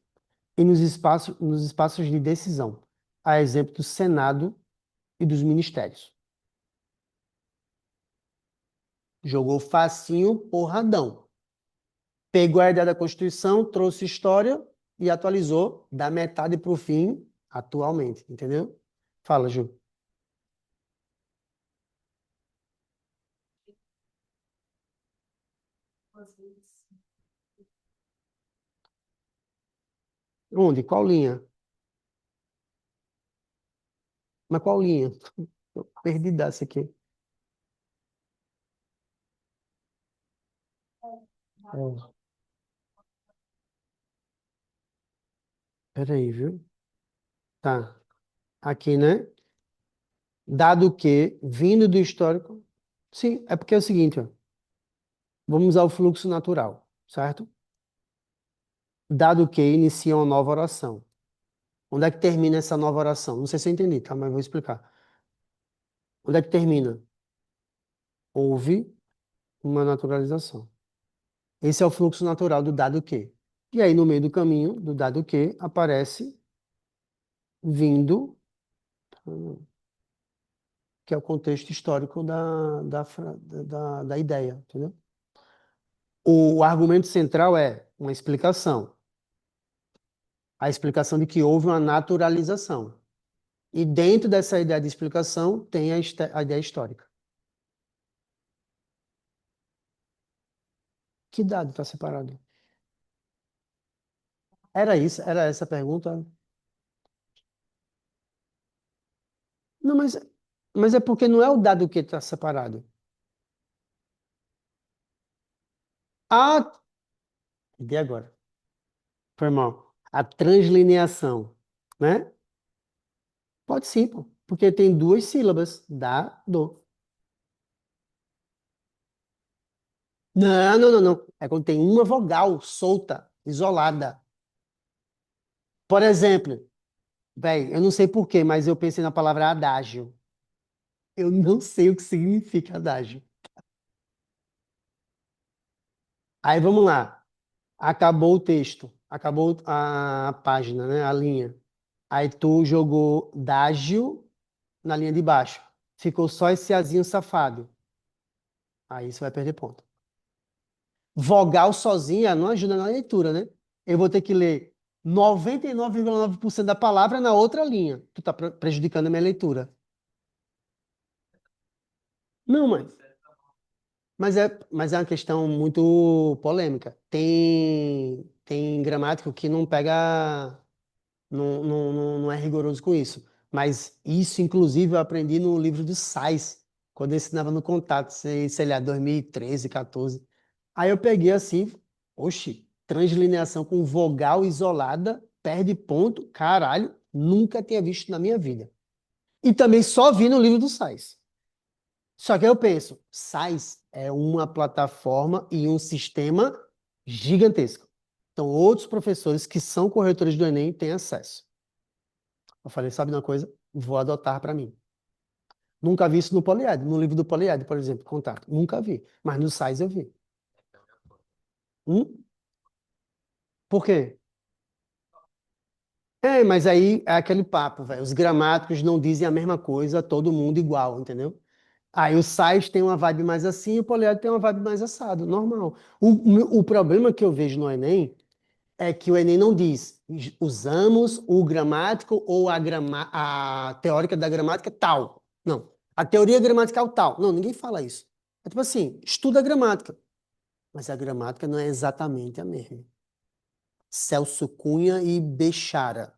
[SPEAKER 1] e nos espaços de decisão, a exemplo do Senado e dos ministérios. Jogou facinho, porradão. Pegou a ideia da Constituição, trouxe história e atualizou da metade para o fim, atualmente, entendeu? Fala, Ju. Onde? Qual linha? Mas qual linha? Tô perdidaço aqui. É, peraí, viu? Tá. Aqui, né? Dado que, vindo do histórico. Sim, é porque é o seguinte, ó, vamos ao fluxo natural, certo? Dado que inicia uma nova oração. Onde é que termina essa nova oração? Não sei se eu entendi, tá? Mas vou explicar. Onde é que termina? Houve uma naturalização. Esse é o fluxo natural do dado que. E aí, no meio do caminho do dado que, aparece vindo, que é o contexto histórico da ideia, entendeu? O argumento central é uma explicação. A explicação de que houve uma naturalização. E dentro dessa ideia de explicação tem a ideia histórica. Que dado está separado? Era isso? Era essa a pergunta? Não, mas é porque não é o dado que está separado. Ah, entendi agora. Foi mal. A translineação, né? Pode sim, pô. Porque tem duas sílabas. Dado. Não, não, não, não. É quando tem uma vogal solta, isolada. Por exemplo, velho, eu não sei por quê, mas eu pensei na palavra adágio. Eu não sei o que significa adágio. Aí vamos lá. Acabou o texto, acabou a página, né? A linha. Aí tu jogou dágio na linha de baixo. Ficou só esse azinho safado. Aí você vai perder ponto. Vogal sozinha não ajuda na leitura, né? Eu vou ter que ler 99,9% da palavra na outra linha. Tu tá prejudicando a minha leitura. Não, mas é uma questão muito polêmica. Tem gramático que não pega, não é rigoroso com isso. Mas isso, inclusive, eu aprendi no livro do Sais, quando eu ensinava no Contato, sei lá, 2013, 14. Aí eu peguei assim, oxi, translineação com vogal isolada, perde ponto, caralho, nunca tinha visto na minha vida. E também só vi no livro do Sais. Só que eu penso, SAIS é uma plataforma e um sistema gigantesco. Então, outros professores que são corretores do Enem têm acesso. Eu falei, sabe uma coisa? Vou adotar para mim. Nunca vi isso no Polied, no livro do Polied, por exemplo, contato. Nunca vi. Mas no SAIS eu vi. Hum? Por quê? É, mas aí é aquele papo, velho. Os gramáticos não dizem a mesma coisa, todo mundo igual, entendeu? Aí o SAIS tem uma vibe mais assim e o Polied tem uma vibe mais assado, normal. O problema que eu vejo no Enem é que o Enem não diz usamos o gramático ou a teórica da gramática tal. Não. A teoria gramatical tal. Não, ninguém fala isso. É tipo assim, estuda a gramática. Mas a gramática não é exatamente a mesma. Celso Cunha e Bechara.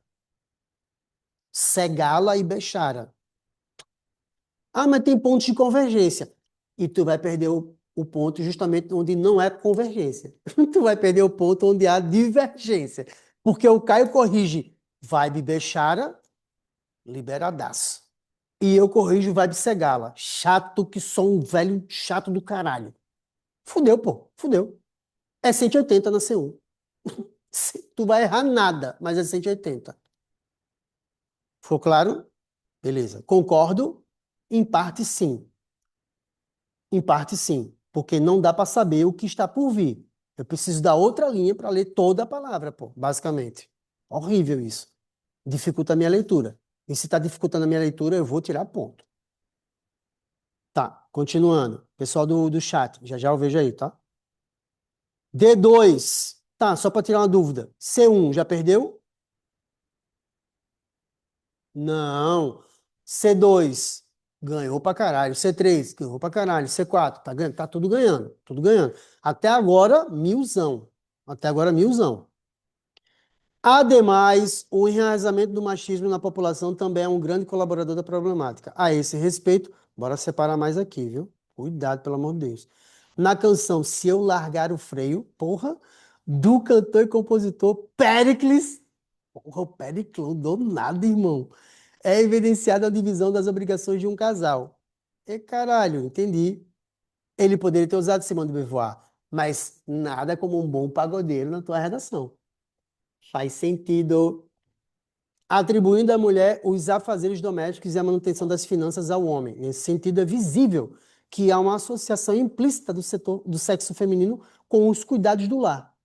[SPEAKER 1] Segala e Bechara. Ah, mas tem pontos de convergência. E tu vai perder o ponto justamente onde não é convergência. Tu vai perder o ponto onde há divergência. Porque o Caio corrige vibe Bechara, liberadaço. E eu corrijo vibe Segala. Chato que sou um velho chato do caralho. Fudeu, pô. Fudeu. É 180 na C1. Tu vai errar nada, mas é 180. Ficou claro? Beleza. Concordo? Em parte, sim. Em parte, sim, porque não dá para saber o que está por vir. Eu preciso da outra linha para ler toda a palavra, pô, basicamente. Horrível isso. Dificulta a minha leitura. E se está dificultando a minha leitura, eu vou tirar ponto. Tá, continuando. Pessoal do chat, já já eu vejo aí, tá? D2. Tá, só para tirar uma dúvida. C1, já perdeu? Não. C2, ganhou pra caralho. C3, ganhou pra caralho. C4, tá ganhando, tá tudo ganhando, tudo ganhando. Até agora, milzão. Até agora, milzão. Ademais, o enraizamento do machismo na população também é um grande colaborador da problemática. A esse respeito, bora separar mais aqui, viu? Cuidado, pelo amor de Deus. Na canção Se Eu Largar o Freio, porra, do cantor e compositor Péricles. Porra, o Péricles do nada, irmão. É evidenciada a divisão das obrigações de um casal. E caralho, entendi. Ele poderia ter usado Simone de Beauvoir, mas nada como um bom pagodeiro na tua redação. Faz sentido. Atribuindo à mulher os afazeres domésticos e a manutenção das finanças ao homem. Nesse sentido, é visível que há uma associação implícita do setor do sexo feminino com os cuidados do lar.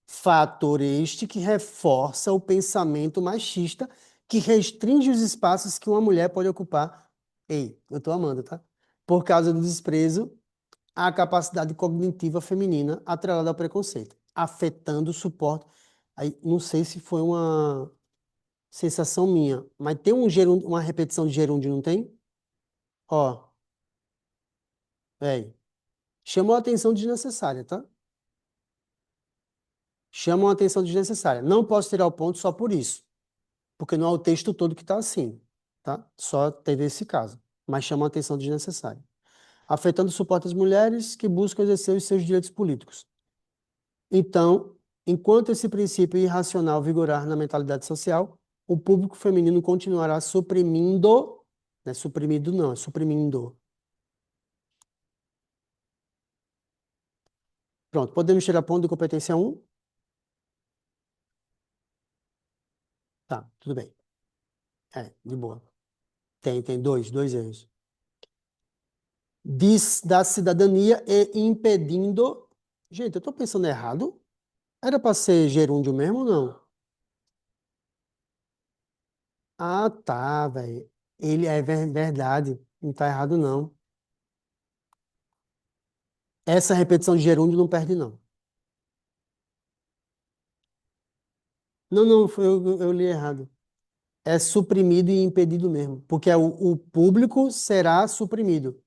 [SPEAKER 1] Fator este que reforça o pensamento machista que restringe os espaços que uma mulher pode ocupar. Ei, eu tô amando, tá? Por causa do desprezo à capacidade cognitiva feminina atrelada ao preconceito, afetando o suporte. Aí, não sei se foi uma sensação minha, mas tem uma repetição de gerúndio, não tem? Ó, velho, chamou a atenção desnecessária, tá? Chamam a atenção desnecessária. Não posso tirar o ponto só por isso, porque não é o texto todo que está assim, tá? Só teve esse caso, mas chama a atenção desnecessária. Afetando o suporte às mulheres que buscam exercer os seus direitos políticos. Então, enquanto esse princípio irracional vigorar na mentalidade social, o público feminino continuará suprimindo, não é suprimido não, é suprimindo Pronto, podemos tirar ponto de competência um. Tá, tudo bem. É, de boa. Tem dois erros. Diz da cidadania e impedindo. Gente, eu tô pensando errado? Era para ser gerúndio mesmo ou não? Ah, tá, velho. Ele é verdade. Não tá errado, não. Essa repetição de gerúndio não perde, não. Não, não, eu li errado. É suprimido e impedido mesmo. Porque o público será suprimido.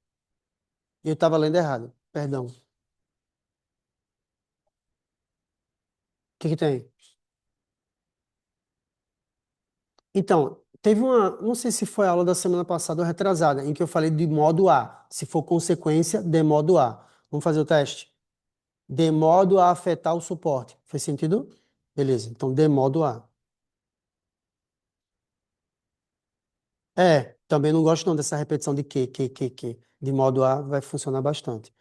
[SPEAKER 1] Eu estava lendo errado. Perdão. O que que tem? Então, teve uma. Não sei se foi a aula da semana passada ou retrasada, em que eu falei de modo A. Se for consequência, de modo A. Vamos fazer o teste? De modo a afetar o suporte. Fez sentido? Beleza. Então, de modo a. É, também não gosto não dessa repetição de que. De modo a vai funcionar bastante.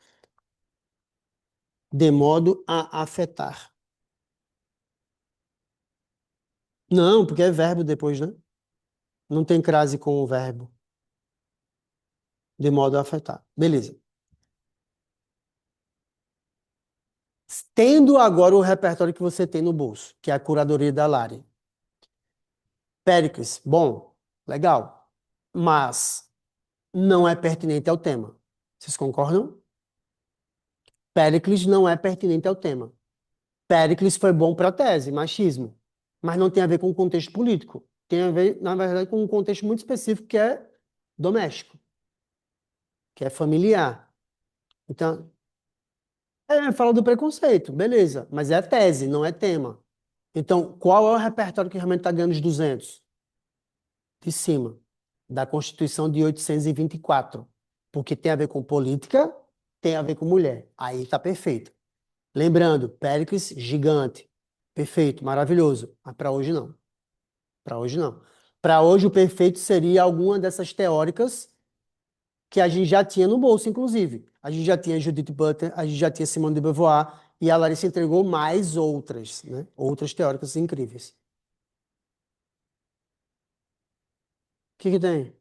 [SPEAKER 1] De modo a afetar. Não, porque é verbo depois, né? Não tem crase com o verbo. De modo a afetar. Beleza. Tendo agora o repertório que você tem no bolso, que é a curadoria da Lari. Péricles, bom, legal. Mas não é pertinente ao tema. Vocês concordam? Péricles não é pertinente ao tema. Péricles foi bom para a tese, machismo, mas não tem a ver com o contexto político. Tem a ver, na verdade, com um contexto muito específico que é doméstico, que é familiar. Então, fala do preconceito, beleza, mas é tese, não é tema. Então, qual é o repertório que realmente está ganhando os 200? De cima, da Constituição de 824, porque tem a ver com política, tem a ver com mulher. Aí está perfeito. Lembrando, Péricles, gigante. Perfeito, maravilhoso. Mas para hoje não. Para hoje não. Para hoje o perfeito seria alguma dessas teóricas que a gente já tinha no bolso, inclusive. A gente já tinha Judith Butler, a gente já tinha Simone de Beauvoir e a Larissa entregou mais outras, né? Outras teóricas incríveis. O que que tem?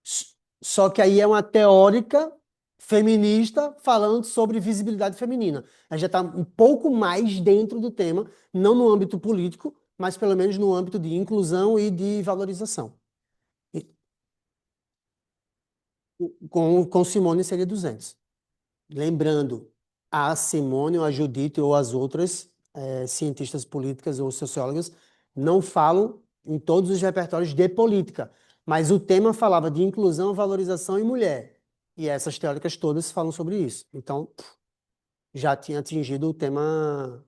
[SPEAKER 1] S- Só que aí é uma teórica feminista falando sobre visibilidade feminina. Ela já está um pouco mais dentro do tema, não no âmbito político, mas pelo menos no âmbito de inclusão e de valorização. E com Simone seria 200. Lembrando, a Simone, ou a Judith ou as outras cientistas políticas ou sociólogas não falam em todos os repertórios de política, mas o tema falava de inclusão, valorização e mulher. E essas teóricas todas falam sobre isso. Então, já tinha atingido o tema,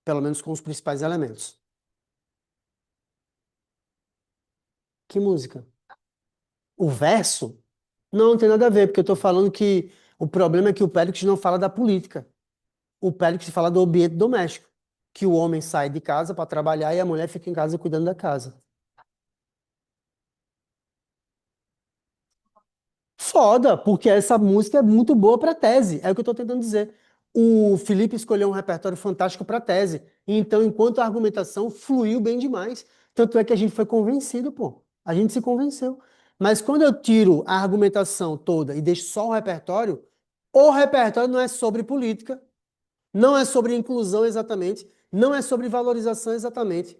[SPEAKER 1] pelo menos com os principais elementos. Que música? O verso? Não, não tem nada a ver, porque eu estou falando que o problema é que o Péricles não fala da política. O Péricles fala do ambiente doméstico, que o homem sai de casa para trabalhar e a mulher fica em casa cuidando da casa. Foda, porque essa música é muito boa para tese, é o que eu estou tentando dizer. O Felipe escolheu um repertório fantástico para tese, e então, enquanto a argumentação fluiu bem demais, tanto é que a gente foi convencido, pô. A gente se convenceu. Mas quando eu tiro a argumentação toda e deixo só o repertório não é sobre política, não é sobre inclusão exatamente, não é sobre valorização exatamente.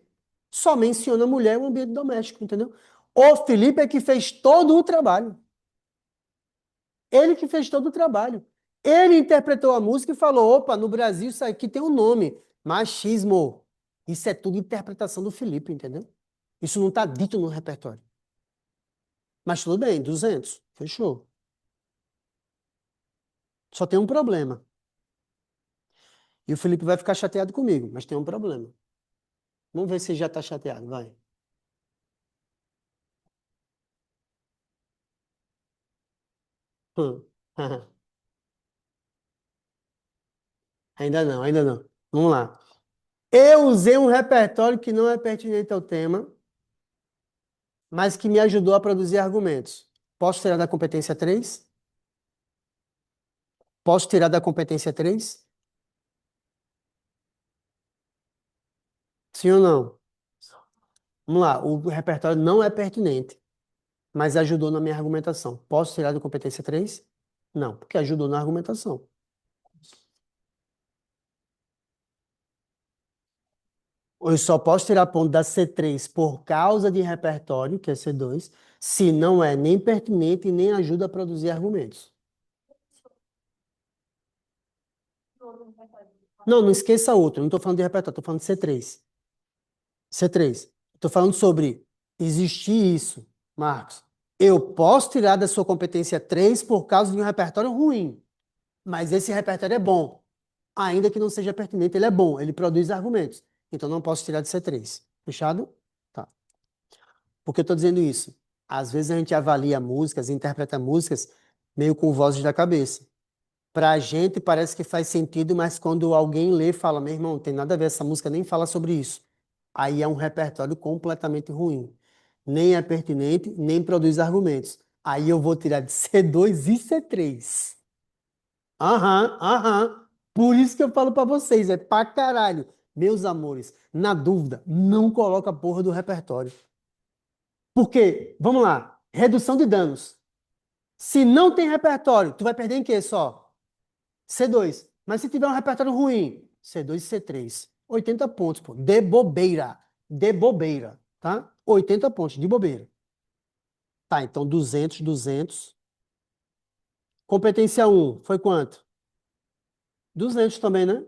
[SPEAKER 1] Só menciona a mulher e o ambiente doméstico, entendeu? O Felipe é que fez todo o trabalho. Ele que fez todo o trabalho. Ele interpretou a música e falou: opa, no Brasil isso aqui tem um nome, machismo. Isso é tudo interpretação do Felipe, entendeu? Isso não está dito no repertório. Mas tudo bem, 200, fechou. Só tem um problema. E o Felipe vai ficar chateado comigo, mas tem um problema. Vamos ver se ele já está chateado, vai. Hum. Ainda não, ainda não. Vamos lá. Eu usei um repertório que não é pertinente ao tema, mas que me ajudou a produzir argumentos. Posso tirar da competência 3? Posso tirar da competência 3? Sim ou não? Vamos lá, o repertório não é pertinente, mas ajudou na minha argumentação. Posso tirar da competência 3? Não, porque ajudou na argumentação. Eu só posso tirar ponto da C3 por causa de repertório, que é C2, se não é nem pertinente e nem ajuda a produzir argumentos. Não, não esqueça outro. Não estou falando de repertório, estou falando de C3. C3. Estou falando sobre existir isso, Marcos. Eu posso tirar da sua competência 3 por causa de um repertório ruim, mas esse repertório é bom. Ainda que não seja pertinente, ele é bom, ele produz argumentos. Então não posso tirar de C3. Fechado? Tá. Por que eu estou dizendo isso? Às vezes a gente avalia músicas, interpreta músicas meio com vozes da cabeça. Para a gente parece que faz sentido, mas quando alguém lê, fala, meu irmão, não tem nada a ver, essa música nem fala sobre isso. Aí é um repertório completamente ruim. Nem é pertinente, nem produz argumentos. Aí eu vou tirar de C2 e C3. Aham, aham. Por isso que eu falo para vocês, é pra caralho. Meus amores, na dúvida, não coloca a porra do repertório. Porque, vamos lá, redução de danos. Se não tem repertório, tu vai perder em quê só? C2. Mas se tiver um repertório ruim, C2 e C3. 80 pontos, pô. De bobeira. De bobeira, tá? 80 pontos, de bobeira. Tá, então 200, 200. Competência um foi quanto? 200 também, né?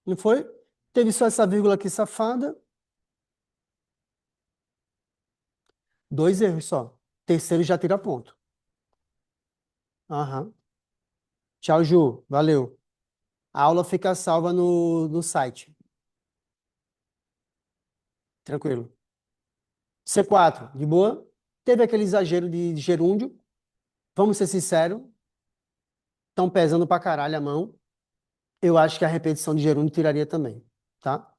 [SPEAKER 1] Não foi? Teve só essa vírgula aqui safada. Dois erros só. Terceiro já tira ponto. Aham. Tchau, Ju. Valeu. A aula fica salva no site. Tranquilo. C4, de boa? Teve aquele exagero de gerúndio. Vamos ser sinceros. Estão pesando pra caralho a mão. Eu acho que a repetição de gerúndio tiraria também, tá?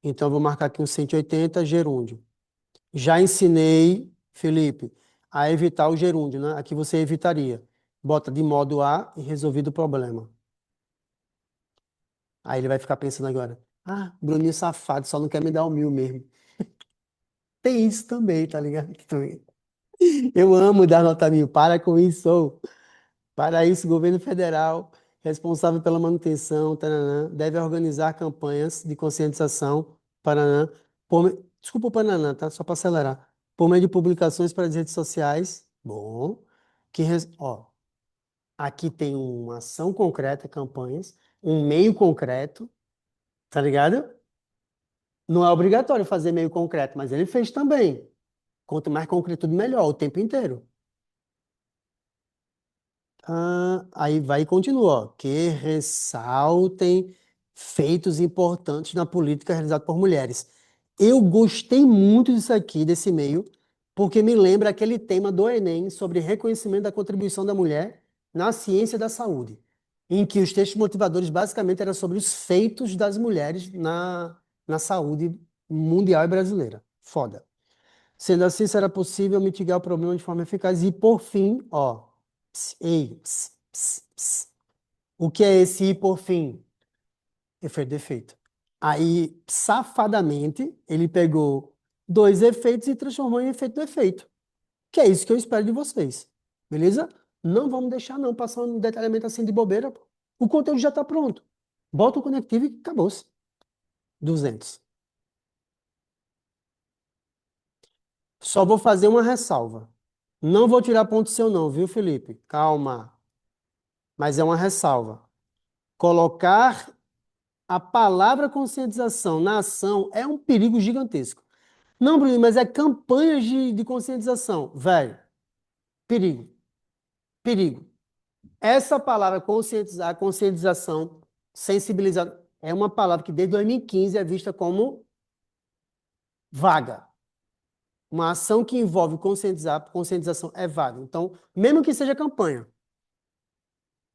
[SPEAKER 1] Então eu vou marcar aqui um 180 gerúndio. Já ensinei, Felipe, a evitar o gerúndio, né? Aqui você evitaria. Bota de modo A e resolvido o problema. Aí ele vai ficar pensando agora. Ah, Bruninho safado, só não quer me dar o 1000 mesmo. Tem isso também, tá ligado? Eu amo dar nota 1000. Para com isso. Para isso, o governo federal, responsável pela manutenção, taranã, deve organizar campanhas de conscientização, paranã, desculpa o Pananã, tá? Só para acelerar. Por meio de publicações para as redes sociais. Bom. Ó, aqui tem uma ação concreta, campanhas, um meio concreto, tá ligado? Não é obrigatório fazer meio concreto, mas ele fez também. Quanto mais concretude, melhor, o tempo inteiro. Ah, aí vai e continua, ó, que ressaltem feitos importantes na política realizada por mulheres. Eu gostei muito disso aqui, desse e-mail, porque me lembra aquele tema do Enem sobre reconhecimento da contribuição da mulher na ciência da saúde, em que os textos motivadores basicamente eram sobre os feitos das mulheres na saúde mundial e brasileira. Foda. Sendo assim, será possível mitigar o problema de forma eficaz. E, por fim, ó, ei, o que é esse e por fim? Efeito de efeito. Aí, safadamente, ele pegou dois efeitos e transformou em efeito do efeito. Que é isso que eu espero de vocês. Beleza? Não vamos deixar, não, passar um detalhamento assim de bobeira. Pô. O conteúdo já está pronto. Bota o conectivo e acabou-se. 200. Só vou fazer uma ressalva. Não vou tirar ponto seu, não, viu, Felipe? Calma. Mas é uma ressalva. Colocar a palavra conscientização na ação é um perigo gigantesco. Não, Bruno, mas é campanhas de conscientização. Velho, perigo, perigo. Essa palavra conscientizar, conscientização, sensibilizar, é uma palavra que desde 2015 é vista como vaga. Uma ação que envolve conscientizar, conscientização é vaga. Então, mesmo que seja campanha.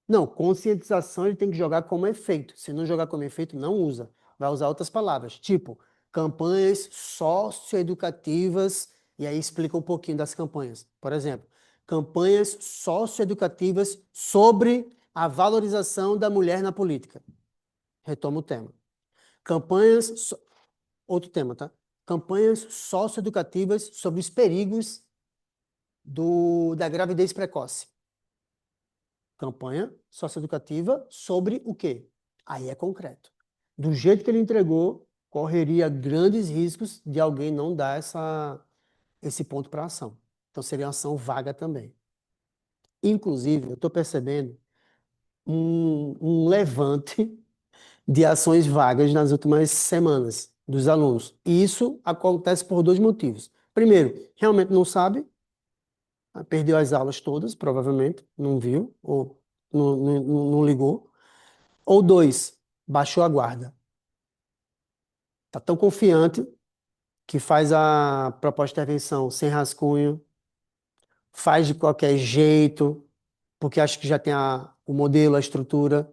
[SPEAKER 1] Não, conscientização ele tem que jogar como efeito. Se não jogar como efeito, não usa. Vai usar outras palavras, tipo campanhas socioeducativas, e aí explica um pouquinho das campanhas. Por exemplo, campanhas socioeducativas sobre A valorização da mulher na política. Retomo o tema. Campanhas, outro tema, tá? Campanhas socioeducativas sobre os perigos da gravidez precoce. Campanha socioeducativa sobre o quê? Aí é concreto. Do jeito que ele entregou, correria grandes riscos de alguém não dar esse ponto para ação. Então seria uma ação vaga também. Inclusive, eu estou percebendo um levante de ações vagas nas últimas semanas dos alunos. E isso acontece por dois motivos. Primeiro, realmente não sabe, perdeu as aulas todas, provavelmente, não viu, ou não ligou. Ou dois, baixou a guarda. Está tão confiante que faz a proposta de intervenção sem rascunho, faz de qualquer jeito, porque acha que já tem o modelo, a estrutura.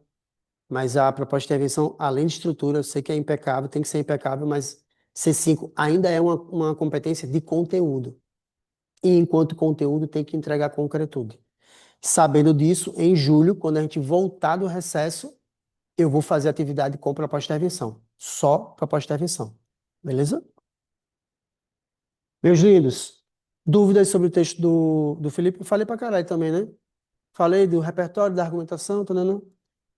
[SPEAKER 1] Mas a proposta de intervenção, além de estrutura, eu sei que é impecável, tem que ser impecável, mas C5 ainda é uma competência de conteúdo. E enquanto conteúdo, tem que entregar concretude. Sabendo disso, em julho, quando a gente voltar do recesso, eu vou fazer atividade com proposta de intervenção. Só proposta de intervenção. Beleza? Meus lindos, dúvidas sobre o texto do Felipe? Eu falei pra caralho também, né? Falei do repertório, da argumentação, tá, né?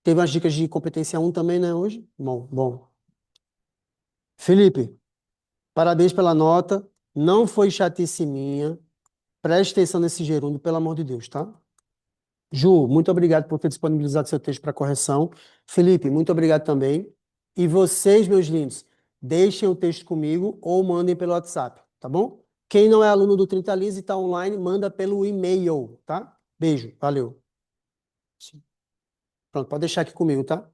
[SPEAKER 1] Teve umas dicas de competência um também, né, hoje? Bom, bom. Felipe, parabéns pela nota. Não foi chatice minha. Preste atenção nesse gerúndio, pelo amor de Deus, tá? Ju, muito obrigado por ter disponibilizado seu texto para correção. Felipe, muito obrigado também. E vocês, meus lindos, deixem o texto comigo ou mandem pelo WhatsApp, tá bom? Quem não é aluno do 30 Lise e está online, manda pelo e-mail, tá? Beijo, valeu. Pronto, pode deixar aqui comigo, tá?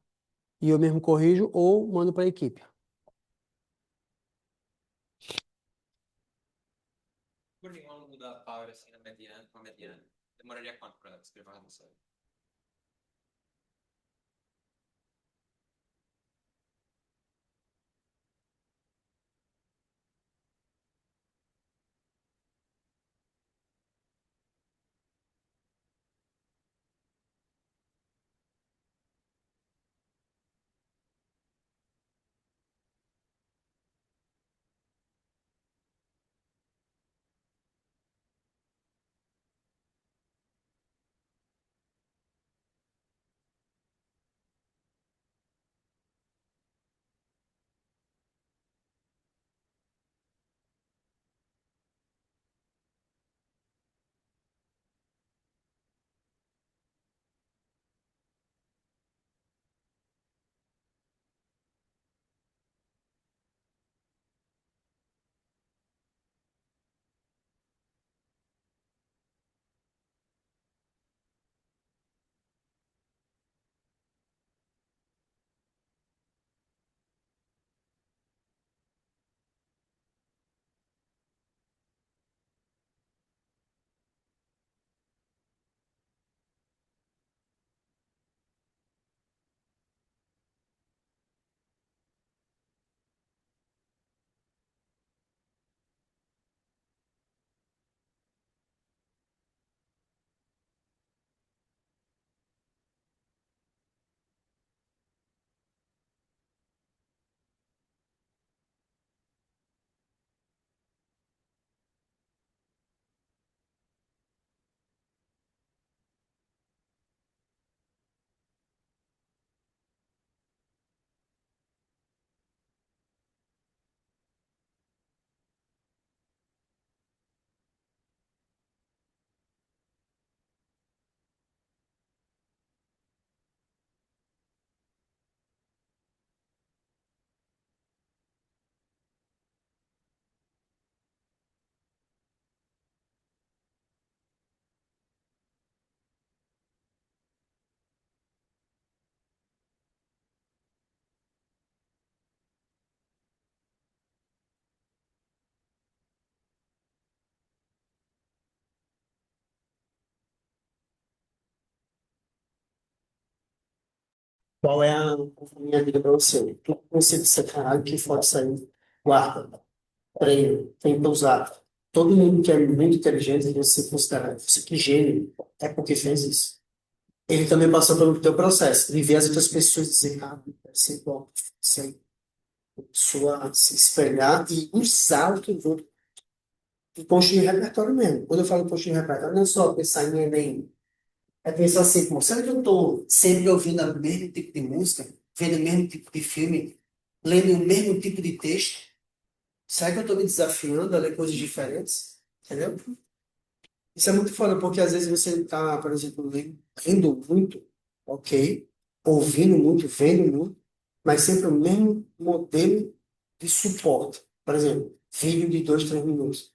[SPEAKER 1] E eu mesmo corrijo ou mando para a equipe.
[SPEAKER 2] Gordinho, ao longo da Power, assim, na mediana, uma mediana, demoraria quanto para escrever uma redação?
[SPEAKER 1] Qual é a minha dica para você? Tudo que você disser, caralho, que foto sair, guarda, treina, tenta usar. Todo mundo que é muito inteligente, você considera, você que gênio, é porque fez isso.
[SPEAKER 3] Ele também passou pelo teu processo, de ver as outras pessoas e dizer, ah, assim, bom, assim, se espelhar e usar o que eu vou e construir repertório mesmo. Quando eu falo construir repertório, não é só pensar em Enem, é pensar assim, pô, será que eu estou sempre ouvindo o mesmo tipo de música, vendo o mesmo tipo de filme, lendo o mesmo tipo de texto? Será que eu estou me desafiando a ler coisas diferentes? Entendeu? Isso é muito foda, porque às vezes você está, por exemplo, lendo muito, ok, ouvindo muito, vendo muito, mas sempre o mesmo modelo de suporte. Por exemplo, vídeo de 2, 3 minutos.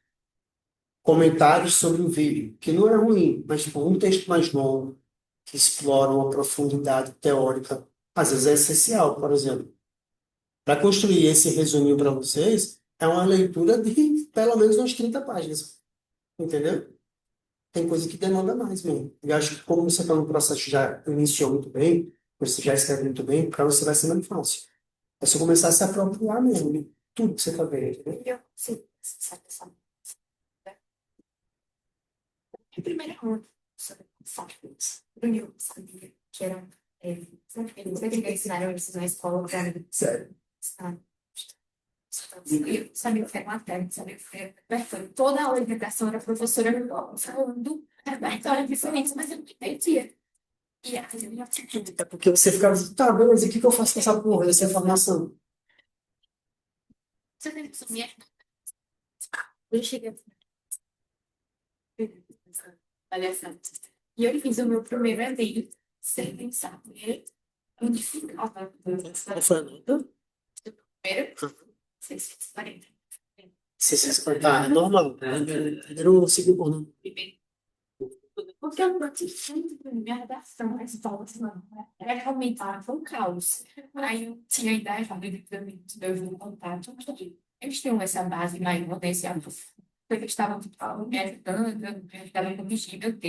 [SPEAKER 3] Comentários sobre o vídeo, que não é ruim, mas tipo, um texto mais longo, que explora uma profundidade teórica, às vezes é essencial, por exemplo. Para construir esse resuminho para vocês, é uma leitura de pelo menos umas 30 páginas, entendeu? Tem coisa que demanda mais mesmo. E acho que como você está no processo já iniciou muito bem, você já escreve muito bem, para você vai ser mais fácil. É só começar a se apropriar mesmo de tudo que você está vendo, entendeu?
[SPEAKER 4] Eu, sim, sabe, de primeira mão, sabe, eu sabia que era, sabe, eles me ensinaram isso na escola para mim,
[SPEAKER 3] Sério.
[SPEAKER 4] sabe? Eu sabia o que era matéria, sabia o que era repertório. Toda a aula de redação era a professora falando repertório diferente, mas eu não entendia. E aí eu ia
[SPEAKER 3] É porque você ficava assim, tá, beleza, e o que que eu faço com essa porra, dessa informação?
[SPEAKER 4] você tem que sumir. Eu cheguei palhaçada. E eu fiz o meu primeiro evento sem pensar nele, onde ficava
[SPEAKER 3] Tá falando?
[SPEAKER 4] primeiro 640.
[SPEAKER 3] Se tá, é normal. Primeiro, segundo.
[SPEAKER 4] Porque eu não bati tanto na minha redação, as pautas não. Era realmente foi um caos. Aí eu tinha a ideia, sabe, de eu vou contar tudo. Eles tinham essa base mais potencial. Porque eles estavam me ajudando, estavam corrigindo.